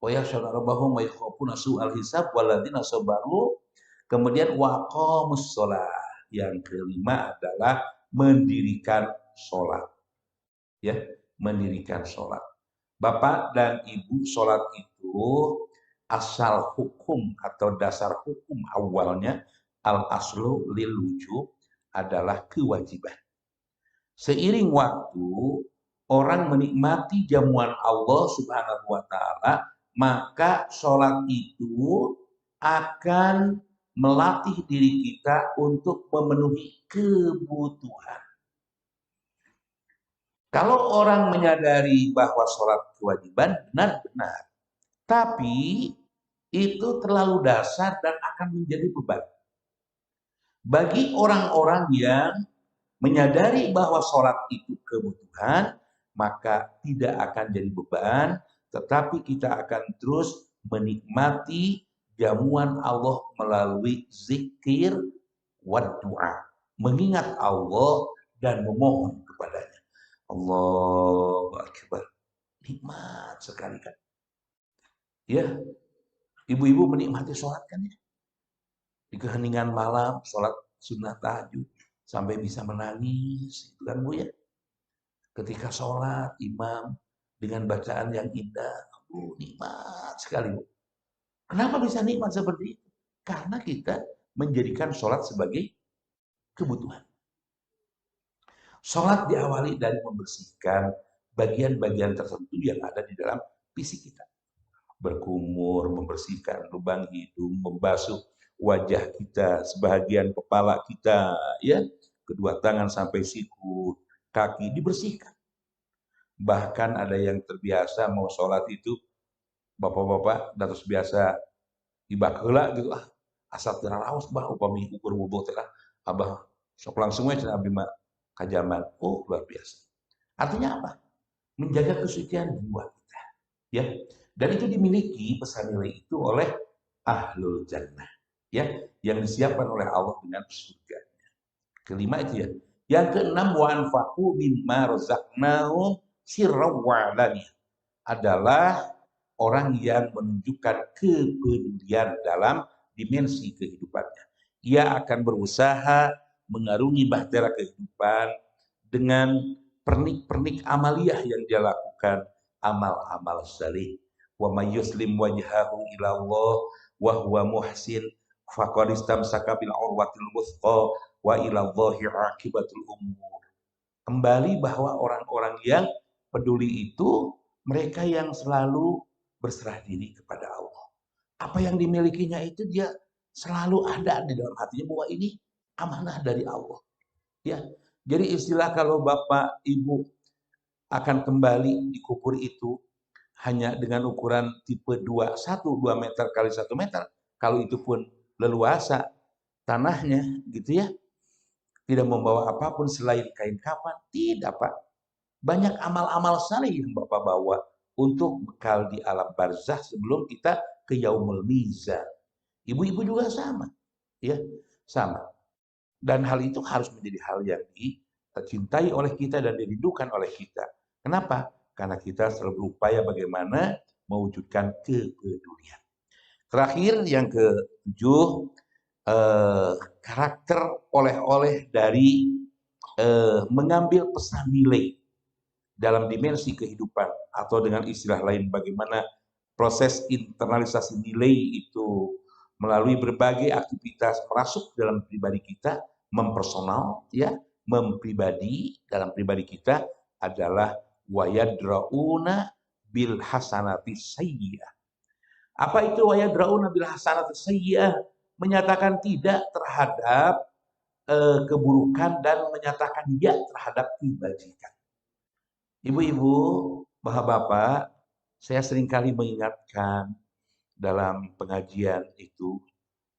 wa yakhshawna rabbahum wa yakhafuna su'al hisab walladzina sabaru. Kemudian waqamus shalah. Yang kelima adalah mendirikan sholat. Ya, mendirikan sholat. Bapak dan Ibu, sholat itu asal hukum atau dasar hukum awalnya al-aslu lil wujub adalah kewajiban. Seiring waktu orang menikmati jamuan Allah Subhanahu wa taala, maka sholat itu akan melatih diri kita untuk memenuhi kebutuhan. Kalau orang menyadari bahwa sholat kewajiban, benar-benar. Tapi itu terlalu dasar dan akan menjadi beban. Bagi orang-orang yang menyadari bahwa sholat itu kebutuhan, maka tidak akan jadi beban, tetapi kita akan terus menikmati jamuan Allah melalui zikir wa doa. Mengingat Allah dan memohon kepadanya. Allahu Akbar. Nikmat sekali kan. Ya, ibu-ibu menikmati sholat kan ya. Di keheningan malam, sholat sunnah tahajud, sampai bisa menangis, itu kan Bu ya. Ketika sholat, imam dengan bacaan yang indah, Bu, nikmat sekali Bu. Kenapa bisa nikmat seperti itu? Karena kita menjadikan sholat sebagai kebutuhan. Sholat diawali dari membersihkan bagian-bagian tertentu yang ada di dalam fisik kita. Berkumur, membersihkan lubang hidung, membasuh wajah kita, sebahagian kepala kita, ya, kedua tangan sampai siku, kaki dibersihkan. Bahkan ada yang terbiasa mau sholat itu, bapak-bapak terus biasa ibakula gitu, asal teraraos bah upami ukur wudhu teh abah sok langsung aja abdi mah kajaman. Oh, luar biasa. Artinya apa? Menjaga kesucian jiwa kita, ya. Dan itu dimiliki pesan nilai itu oleh ahlul jannah, ya, yang disiapkan oleh Allah dengan surga. Kelima itu ya. Yang keenam, wa anfaqu mimma razaqnahum sirran wa alaniya, adalah orang yang menunjukkan kepedulian dalam dimensi kehidupannya. Ia akan berusaha mengarungi bahtera kehidupan dengan pernik-pernik amaliyah yang dia lakukan, amal-amal saleh. Wa may yuslim wajhahu ila Allah wa huwa muhsin faqad istamsaka bil urwatil wuthqa wa ila Allahi aqibatul umur. Kembali bahwa orang-orang yang peduli itu mereka yang selalu berserah diri kepada Allah. Apa yang dimilikinya itu dia selalu ada di dalam hatinya bahwa ini amanah dari Allah. Ya. Jadi istilah kalau Bapak Ibu akan kembali di kubur itu hanya dengan ukuran tipe 2 meter kali 1 meter. Kalau itu pun leluasa tanahnya gitu ya. Tidak membawa apapun selain kain kafan, tidak Pak. Banyak amal-amal saleh yang Bapak bawa untuk bekal di alam barzah sebelum kita ke yaumul mizan. Ibu-ibu juga sama, ya, sama. Dan hal itu harus menjadi hal yang dicintai oleh kita dan dirindukan oleh kita. Kenapa? Karena kita selalu berupaya bagaimana mewujudkan kepedulian. Terakhir yang ketujuh, karakter oleh-oleh dari mengambil pesan nilai dalam dimensi kehidupan, atau dengan istilah lain bagaimana proses internalisasi nilai itu melalui berbagai aktivitas merasuk dalam pribadi kita, mempersonal, ya, mempribadi dalam pribadi kita adalah wayadrauna bil hasanati sayyi'ah. Apa itu wayadrauna bil hasanati sayyi'ah? Menyatakan tidak terhadap keburukan dan menyatakan ya terhadap kebajikan. Ibu-ibu, bapak-bapak, saya seringkali mengingatkan dalam pengajian itu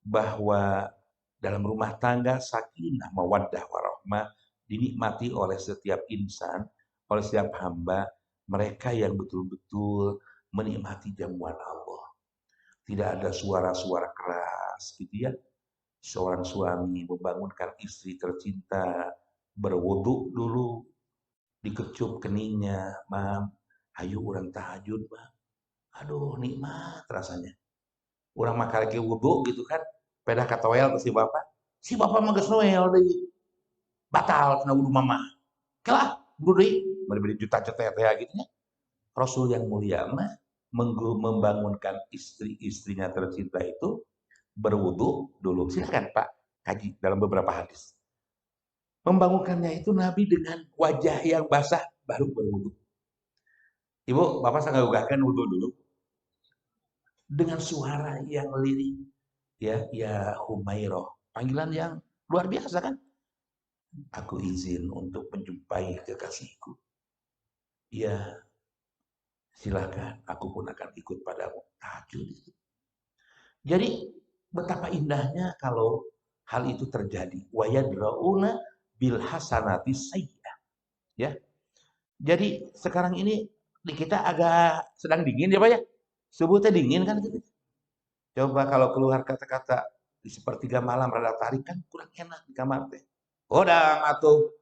bahwa dalam rumah tangga sakinah, mawaddah, warahmah dinikmati oleh setiap insan, oleh setiap hamba, mereka yang betul-betul menikmati jamuan Allah. Tidak ada suara-suara keras gitu ya. Seorang suami membangunkan istri tercinta, berwudu dulu, dikecup keningnya, "Mam, ayo urang tahajud, Mam." Aduh, nikmat rasanya. Urang mah karek wudu gitu kan, pedah ka toel ke si bapak. Si bapak mah geus noel deui. Batal cenah wudu mama. Kelah, wudu deui, bari juta-juta teh gitu nya. Rasul yang mulia mah membangunkan istri-istrinya tercinta itu berwudu dulu. Silakan Pak, kaji dalam beberapa hadis. Membangunkannya itu Nabi dengan wajah yang basah baru berwudu. Ibu, Bapak sangat gugahkan wudu dulu dengan suara yang lirih. Ya Humairah. Panggilan yang luar biasa kan? Aku izin untuk menjumpai kekasihku. Ya, silakan. Aku pun akan ikut padamu. Tahajud itu. Jadi betapa indahnya kalau hal itu terjadi. Wa yadrauna bil hasanati sayyi'ah. Ya. Jadi sekarang ini di kita agak sedang dingin ya Pak ya. Subuhnya dingin kan gitu. Coba kalau keluar kata-kata di sepertiga malam rada tarik kan kurang enak di kamar teh. Hodang atuh.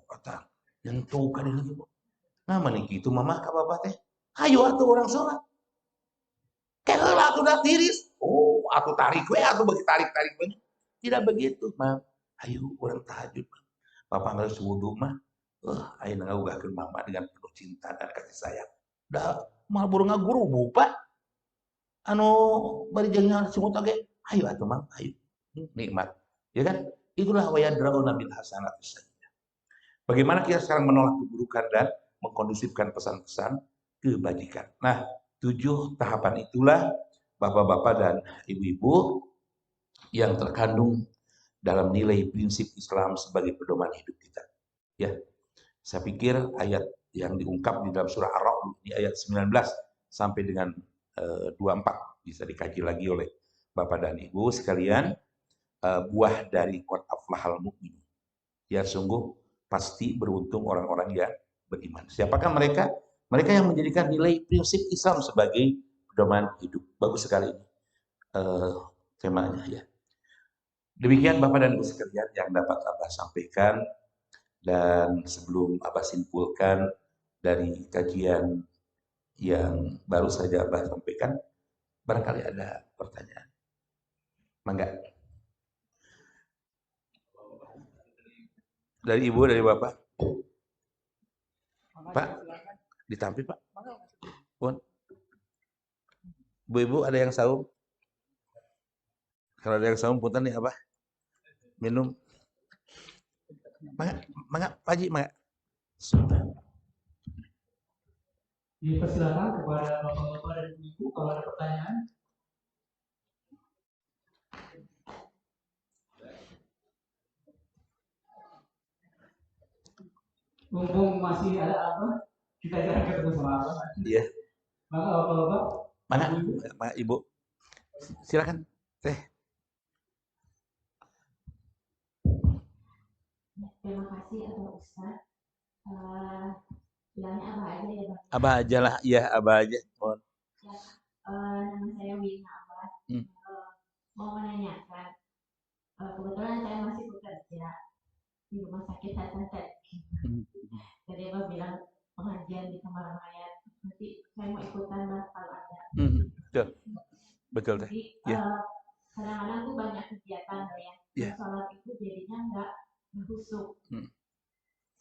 Kata nyentuh kan ini Bu. Nah meniki itu mama ka bapak teh. Hayu atuh orang sholat. Keheula atuh da tiris. Oh, atuh tarik we atuh bagi tarik-tarik banyak. Tidak begitu, Mam. Hayu urang tahajud. Bapak geus wudu mah. Ayeuna ngagugahkeun mama dengan penuh cinta dan kasih sayang. Da mah burung ngaguru Pak. Anu bari jeung semut oge. Hayu atuh Mam, hayu. Nikmat. Ya kan? Itulah wa yadrauna bil hasanati sayyi'ah. Bagaimana kita sekarang menolak keburukan dan mengkondusifkan pesan-pesan kebajikan. Nah, 7 tahapan itulah Bapak-bapak dan Ibu-ibu yang terkandung dalam nilai prinsip Islam sebagai pedoman hidup kita. Ya, saya pikir ayat yang diungkap di dalam surah Ar-Ra'd ini ayat 19 sampai dengan 24 bisa dikaji lagi oleh Bapak dan Ibu sekalian, buah dari qad aflahal mu'minun. Ya sungguh pasti beruntung orang-orang yang beriman. Siapakah mereka? Mereka yang menjadikan nilai prinsip Islam sebagai pedoman hidup. Bagus sekali ini temanya ya. Demikian Bapak dan Ibu sekalian yang dapat Abah sampaikan, dan sebelum Abah simpulkan dari kajian yang baru saja Abah sampaikan, barangkali ada pertanyaan. Mangga. Dari Ibu, dari Bapak. Pak, ditampil Pak. Pun. Bu-ibu ada yang saum? Kalau ada yang saum punten nih Abah. Minum. Mangga, Pak Haji, mangga. Dipersilakan kepada bapak-bapak dan ibu kalau ada pertanyaan. Mumpung masih ada Abah, kita jarang ketemu sama Abah. Iya. Maka bapak-bapak. Mangga, Ibu. Silakan, Teh. Terima kasih Abah Ustaz. Bilangnya Abah aja ya Bang. Abah aja lah, iya Abah aja. Mohon. Ya, nama saya Wina Abah. Mau menanyakan, kebetulan saya masih bekerja di rumah sakit Hasan Sadikin. Jadi Abah bilang pengajian di kamar mayat. Nanti saya mau ikutan Bang kalau ada. Betul Teh. Jadi kadang-kadang tuh banyak kegiatan ya. Sholat itu jadinya nggak khusyuk.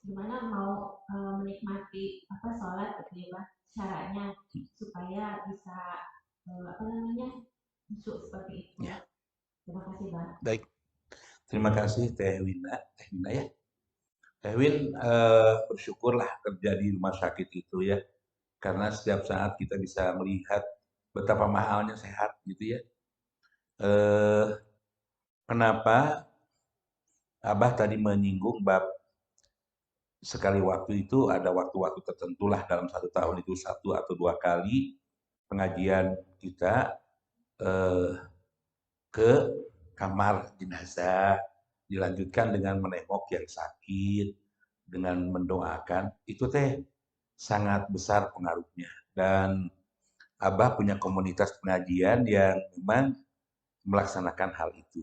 Gimana mau menikmati sholat gitu ya, caranya supaya bisa khusyuk seperti itu. Ya. Terima kasih Bang. Baik. Terima kasih Teh Wina ya. Teh Win bersyukurlah kerja di rumah sakit itu ya. Karena setiap saat kita bisa melihat betapa mahalnya sehat gitu ya. Kenapa Abah tadi menyinggung bab sekali waktu itu ada waktu-waktu tertentulah dalam 1 tahun itu 1 atau 2 kali pengajian kita ke kamar jenazah, dilanjutkan dengan menengok yang sakit, dengan mendoakan, itu teh sangat besar pengaruhnya. Dan Abah punya komunitas pengajian yang memang melaksanakan hal itu.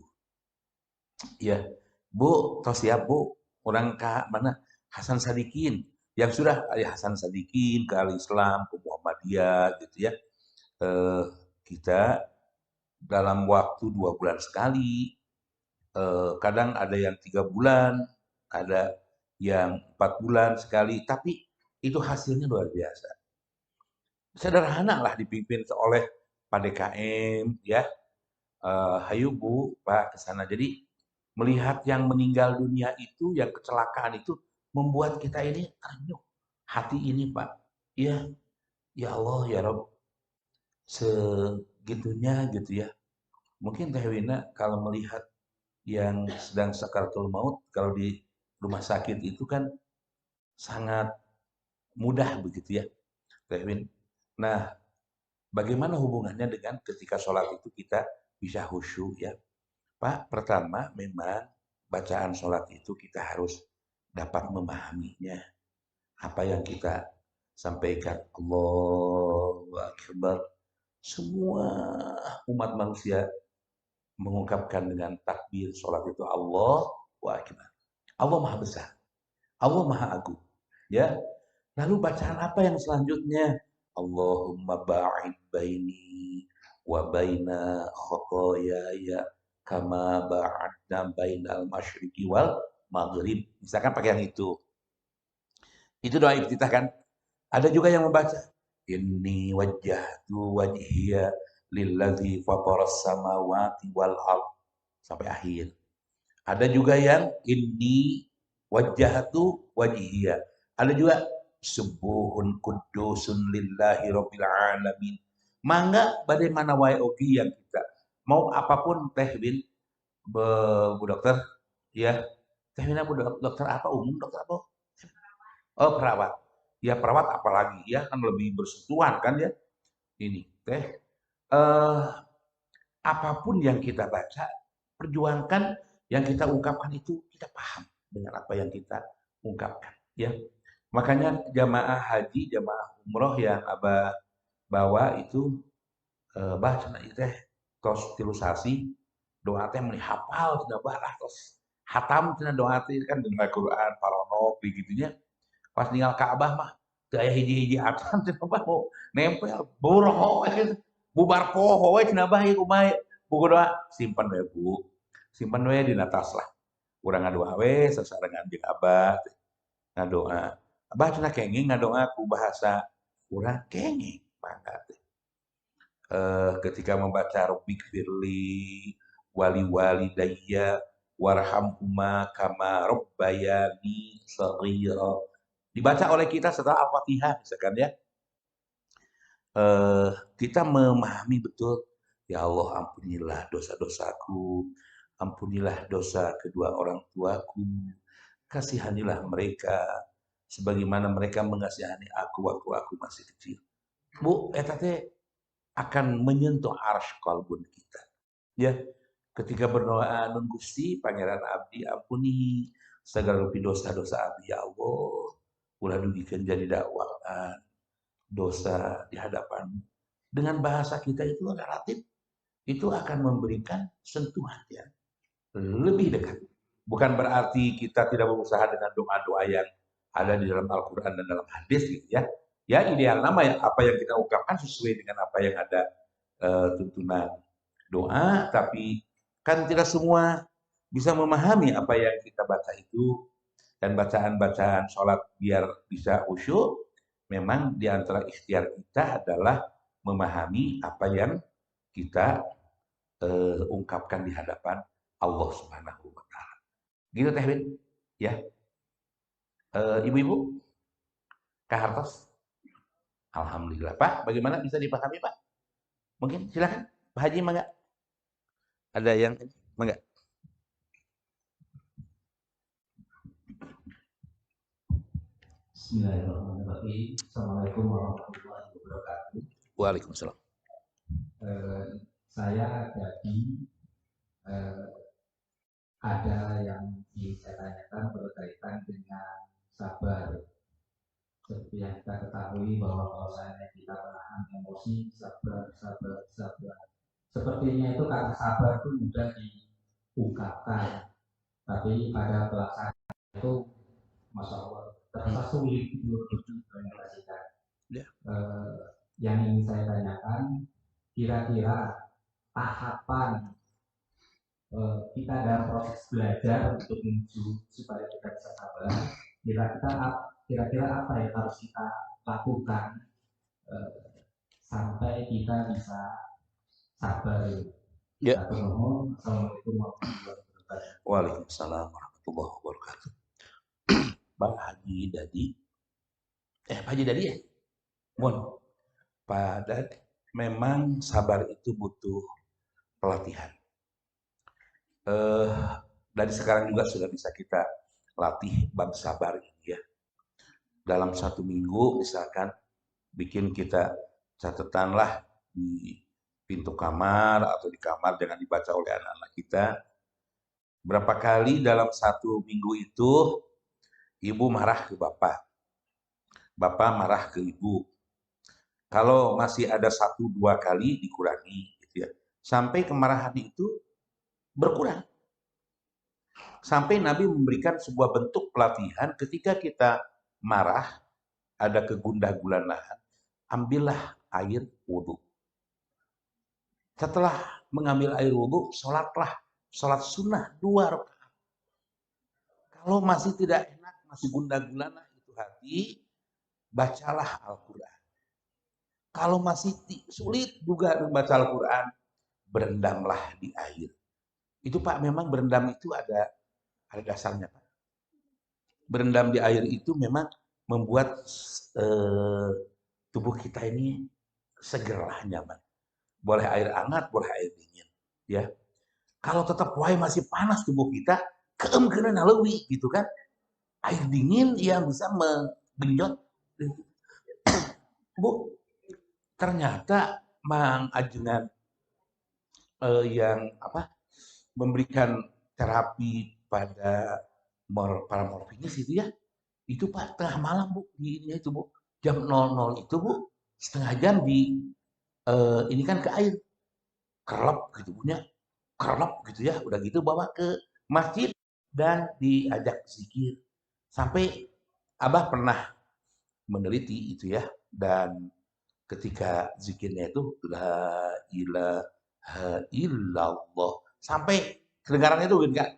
Ya, Bu, tos siap Bu, orang ke mana? Hasan Sadikin. Yang sudah Hasan Sadikin ke Al-Islam, ke Muhammadiyah gitu ya. Eh, kita dalam waktu 2 bulan sekali, kadang ada yang 3 bulan, ada yang 4 bulan sekali, tapi itu hasilnya luar biasa. Sederhana lah dipimpin oleh Pak DKM, ya. Hayu Bu, Pak ke sana. Jadi melihat yang meninggal dunia itu, yang kecelakaan itu membuat kita ini terenyuh hati ini, Pak. Ya, ya Allah, ya Rob, segitunya gitu ya. Mungkin Teh Wina kalau melihat yang sedang sakaratul maut, kalau di rumah sakit itu kan sangat mudah begitu ya, Teh Win. Nah, bagaimana hubungannya dengan ketika sholat itu kita bisa khusyuk ya? Pak, pertama memang bacaan sholat itu kita harus dapat memahaminya. Apa yang kita sampaikan. Allahu Akbar. Semua umat manusia mengungkapkan dengan takbir sholat itu Allahu Akbar. Allah Maha Besar. Allah Maha Agung. Ya. Lalu bacaan apa yang selanjutnya? Allahumma ba'id baini wa baina khotoyaya kama ba'adna bainal masyriqi wal maghrib. Misalkan pakai yang itu. Itu doa iftitah kan? Ada juga yang membaca inni wajjahtu wajhiya lillazi fataras samawati wal ard sampai akhir. Ada juga yang inni wajjahtu wajhiya. Ada juga subuhun kudusun lillahi rabbil alamin. Mangga badai mana wae ogi yang kita mau apapun Teh Win, Bu Dokter, ya. Teh Win Bu Dokter apa umum, dokter apa? Oh, perawat. Ya perawat apalagi ya kan lebih bersentuhan kan ya. Ini Teh apapun yang kita baca, perjuangkan yang kita ungkapkan itu kita paham dengan apa yang kita ungkapkan ya. Makanya jamaah haji, jamaah umroh yang Abah bawa itu baca teh tos tilusasi doa teh meni hafal tina balah tos hatam tina doa teh kan dengan Al-Qur'an paronok begitunya. Pas ninggal Ka'bah mah teu aya hiji-hiji atan tina bah mau nempel boroho bubar poho we tina bah ieu kumaha buku doa simpen we Bu. Simpen we dina tas lah. Urang ngadoa we sasarengan jeung Abah ngadoa. Abah cenah kenging ngadoa ku bahasa urang kenging mangga teh. Ketika membaca Rabbik firli wali walidayya warhamhuma kama rabbayani shaghira. Dibaca oleh kita setelah Al-Fatihah misalkan ya. Kita memahami betul, ya Allah ampunilah dosa-dosaku, ampunilah dosa kedua orang tuaku, kasihanilah mereka sebagaimana mereka mengasihani aku waktu aku masih kecil. Bu, eta teh akan menyentuh arsy qalbun kita. Ya, ketika berdoa nun Gusti pangeran abdi ampuni segala rupi dosa-dosa abdi ya Allah. Ulah dugikeun jadi dakwaan dosa di hadapan. Dengan bahasa kita itu relatif itu akan memberikan sentuhan yang lebih dekat. Bukan berarti kita tidak berusaha dengan doa-doa yang ada di dalam Al-Quran dan dalam hadis gitu ya. Ya ideal nama ya apa yang kita ungkapkan sesuai dengan apa yang ada tuntunan doa, tapi kan tidak semua bisa memahami apa yang kita baca itu dan bacaan-bacaan sholat biar bisa khusyuk. Memang di antara ikhtiar kita adalah memahami apa yang kita ungkapkan di hadapan Allah Subhanahu wa taala. Gitu Teh Win, ya. Ibu-ibu, Kak Hartos. Alhamdulillah. Pak, bagaimana bisa dipahami, Pak? Mungkin silakan. Pak Haji mangga. Ada yang mangga. Bismillahirrahmanirrahim. Assalamualaikum warahmatullahi wabarakatuh. Waalaikumsalam. Saya ada yang ingin saya tanyakan berkaitan dengan sabar. seperti yang kita ketahui bahwa kalau saya kita menahan emosi, sabar, sepertinya itu kata sabar itu mudah diungkapkan, tapi pada pelaksanaan itu, masya Allah, terasa sulit itu untuk diimplementasikan. Yang ingin saya tanyakan, kira-kira tahapan kita dalam proses belajar untuk menuju supaya kita bisa sabar, kira-kira apa yang harus kita lakukan sampai kita bisa sabar? Ya. Assalamualaikum warahmatullahi wabarakatuh. Waalaikumsalam warahmatullahi wabarakatuh. Pak Haji Dadi, Pak Haji Dadi ya? Pak Dadi, memang sabar itu butuh pelatihan. Dari sekarang juga sudah bisa kita latih bab sabar ini ya. Dalam 1 minggu misalkan bikin kita catatan lah di pintu kamar atau di kamar, jangan dibaca oleh anak-anak kita. Berapa kali dalam 1 minggu itu ibu marah ke bapak, bapak marah ke ibu. Kalau masih ada 1-2 kali dikurangi gitu ya. Sampai kemarahan itu berkurang. Sampai Nabi memberikan sebuah bentuk pelatihan ketika kita marah, ada kegundah-gulanaan, ambillah air wudhu. Setelah mengambil air wudhu, sholatlah, sholat sunnah 2 rakaat. Kalau masih tidak enak, masih gundah-gulana itu hati, bacalah Al-Quran. Kalau masih sulit juga membaca Al-Quran, berendamlah di air. Itu Pak, memang berendam itu ada dasarnya Pak. Berendam di air itu memang membuat tubuh kita ini segerlah, nyaman. Boleh air hangat, boleh air dingin, ya. Kalau tetap wae masih panas tubuh kita, keemkeun leuwih gitu kan. Air dingin yang bisa menggenjot. Bu, ternyata Mang Ajengan yang memberikan terapi pada para morfinis itu ya, itu Pak tengah malam Bu, di ini itu Bu, jam 00 itu Bu, setengah jam ini kan ke air, kerlep gitu punya, kerlep gitu ya, udah gitu bawa ke masjid dan diajak zikir. Sampai Abah pernah meneliti itu ya, dan ketika zikirnya itu la ilaha illallah, sampai kedengarannya itu enggak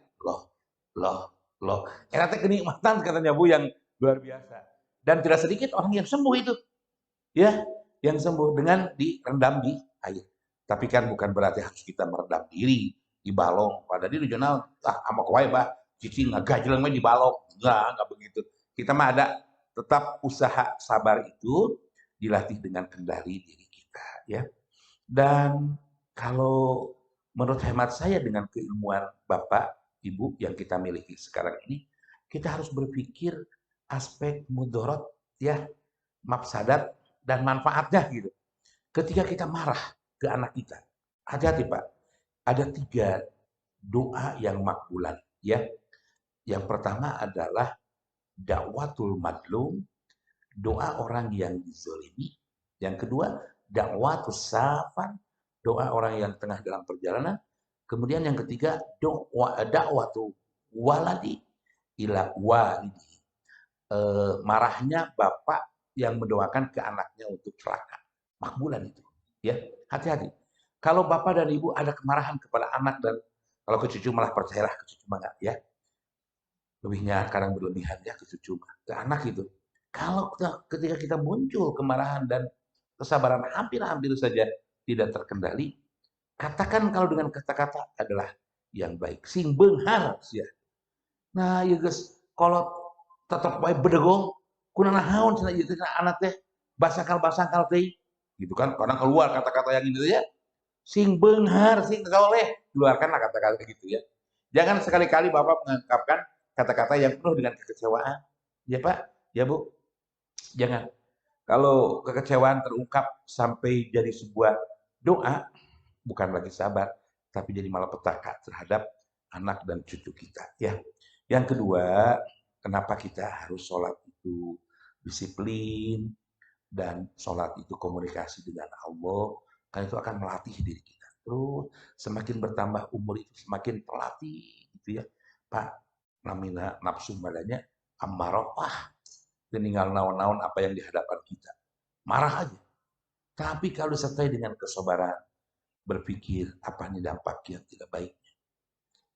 loh. Ternyata kenikmatan katanya Bu yang luar biasa. Dan tidak sedikit orang yang sembuh itu. Ya, yang sembuh dengan direndam di air. Tapi kan bukan berarti harus kita merendam diri di balong. Pada diri jurnal, amak wae bah, cici ngagajleng di balong. Enggak begitu. Kita mah ada tetap usaha sabar itu dilatih dengan kendali diri kita ya. Dan kalau menurut hemat saya dengan keilmuan Bapak, Ibu yang kita miliki sekarang ini, kita harus berpikir aspek mudorot ya, mafsadat dan manfaatnya gitu. Ketika kita marah ke anak kita, hati-hati Pak, ada 3 doa yang makbulan ya. Yang pertama adalah dakwatul madlum, doa orang yang dizolimi. Yang kedua, dakwatus safan, doa orang yang tengah dalam perjalanan. Kemudian yang ketiga, dakwatu waladi ila walidi, marahnya bapak yang mendoakan ke anaknya untuk celaka. Makbulan itu, ya. Hati-hati. Kalau bapak dan ibu ada kemarahan kepada anak, dan kalau ke cucu malah percayalah ke cucu mah ya. Lebihnya kadang berlebihan ya ke cucu, ke anak itu. Kalau ketika kita muncul kemarahan dan kesabaran hampir saja tidak terkendali, katakan kalau dengan kata-kata adalah yang baik. Sing beunghar sia. Nah, ya guys, kalau tetap baik bedegong, kunaon naon cenah ieu teh anak teh basangkal teh. Gitu kan, kadang keluar kata-kata yang ini ya. Sing beunghar, sing soleh, keluarkanlah kata-kata gitu ya. Jangan sekali-kali Bapak mengungkapkan kata-kata yang penuh dengan kekecewaan. Ya Pak, ya Bu. Jangan. Kalau kekecewaan terungkap sampai jadi sebuah doa, bukan lagi sabar, tapi jadi malapetaka terhadap anak dan cucu kita. Ya. Yang kedua, kenapa kita harus sholat itu disiplin, dan sholat itu komunikasi dengan Allah, kan itu akan melatih diri kita. Terus semakin bertambah umur itu semakin terlatih gitu ya. Pak, namina nafsu badannya ammarah, tinggal naon-naon apa yang di hadapan kita. Marah aja. Tapi kalau disertai dengan kesabaran, berpikir apa nih dampak yang tidak baiknya.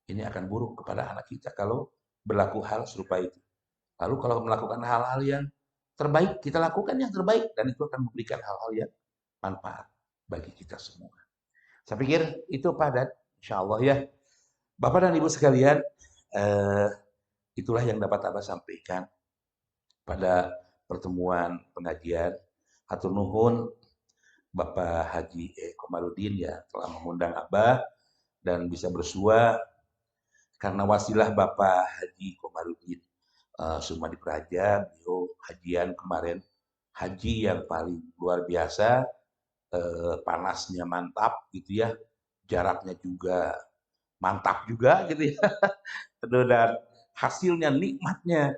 Ini akan buruk kepada anak kita kalau berlaku hal serupa itu. Lalu kalau melakukan hal-hal yang terbaik, kita lakukan yang terbaik. Dan itu akan memberikan hal-hal yang manfaat bagi kita semua. Saya pikir itu Pak Dan, insya Allah ya. Bapak dan Ibu sekalian, itulah yang dapat Abah sampaikan pada pertemuan pengajian. Hatur nuhun Bapak Haji Komarudin ya telah mengundang Abah dan bisa bersua karena wasilah Bapak Haji Komarudin Sumadi Praja, beliau hajian kemarin, haji yang paling luar biasa, panasnya mantap gitu ya, jaraknya juga mantap juga gitu ya, dan hasilnya nikmatnya,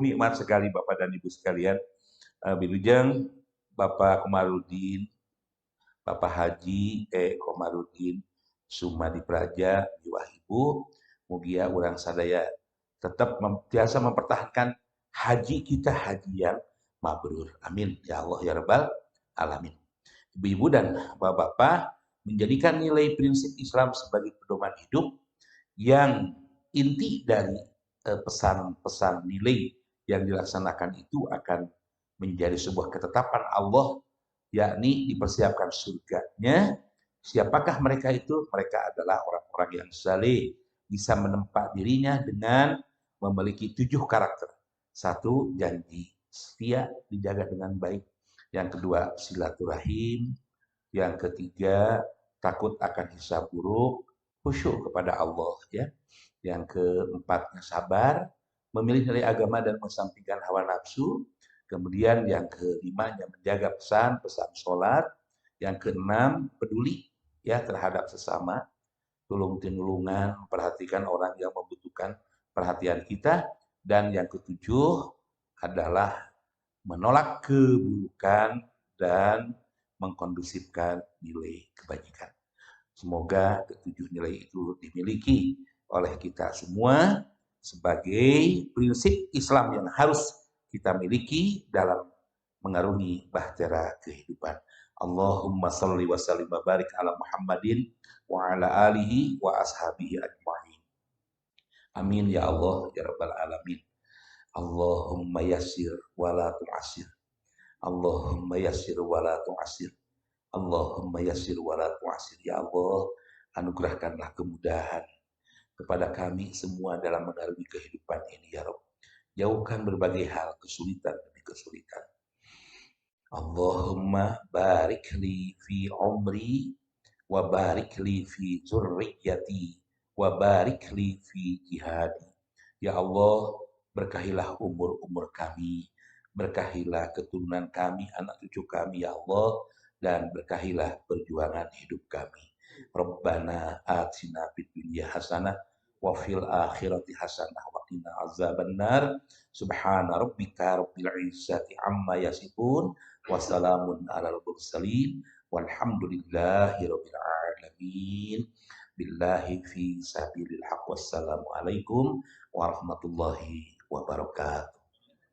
nikmat sekali Bapak dan Ibu sekalian. Bilujeng Bapak Komarudin, Bapak Haji Komarudin Sumadi Praja Wahibu, mugia urang sadaya tetap biasa mempertahankan haji kita, haji yang mabrur. Amin ya Allah ya Rabbal alamin. Ibu-ibu dan bapak-bapak, menjadikan nilai prinsip Islam sebagai pedoman hidup yang inti dari pesan-pesan nilai yang dilaksanakan itu akan menjadi sebuah ketetapan Allah, yakni dipersiapkan surganya. Siapakah mereka itu? Mereka adalah orang-orang yang saleh, bisa menempa dirinya dengan memiliki 7 karakter. 1, janji setia dijaga dengan baik. Yang kedua, silaturahim. Yang ketiga, takut akan hisab buruk, khusyuk kepada Allah ya. Yang keempatnya sabar, memilih nilai agama dan mensampingkan hawa nafsu. Kemudian yang kelimanya menjaga pesan-pesan sholat. Yang keenam, peduli ya terhadap sesama, tulung-tinulungan, memperhatikan orang yang membutuhkan perhatian kita. Dan yang ketujuh adalah menolak keburukan dan mengkondusifkan nilai kebajikan. Semoga ketujuh nilai itu dimiliki oleh kita semua sebagai prinsip Islam yang harus kita miliki dalam mengarungi bahtera kehidupan. Allahumma salli wa sallim wa barik ala Muhammadin wa ala alihi wa ashabihi ajma'in. Amin ya Allah ya Rabbal alamin. Allahumma yassir wa la tu'assir. Allahumma yassir wa la tu'assir. Allahumma yassir wa la tu'assir. Ya Allah, anugerahkanlah kemudahan kepada kami semua dalam mengarungi kehidupan ini ya Rabb. Jauhkan berbagai hal, kesulitan demi kesulitan. Allahumma barik li fi umri wa barik li fi zurriyati wa barik li fi jihadi. Ya Allah, berkahilah umur-umur kami, berkahilah keturunan kami, anak cucu kami ya Allah, dan berkahilah perjuangan hidup kami. Rabbana atina fid dunya hasanah wa fil akhirati hasanah wa qina azabannar. Subhana rabbika rabbil izzati amma yasifun wa salamun alal mursalin walhamdulillahi rabbil alamin. Billahi fi sabilil haq. Wassalamu alaikum warahmatullahi wabarakatuh.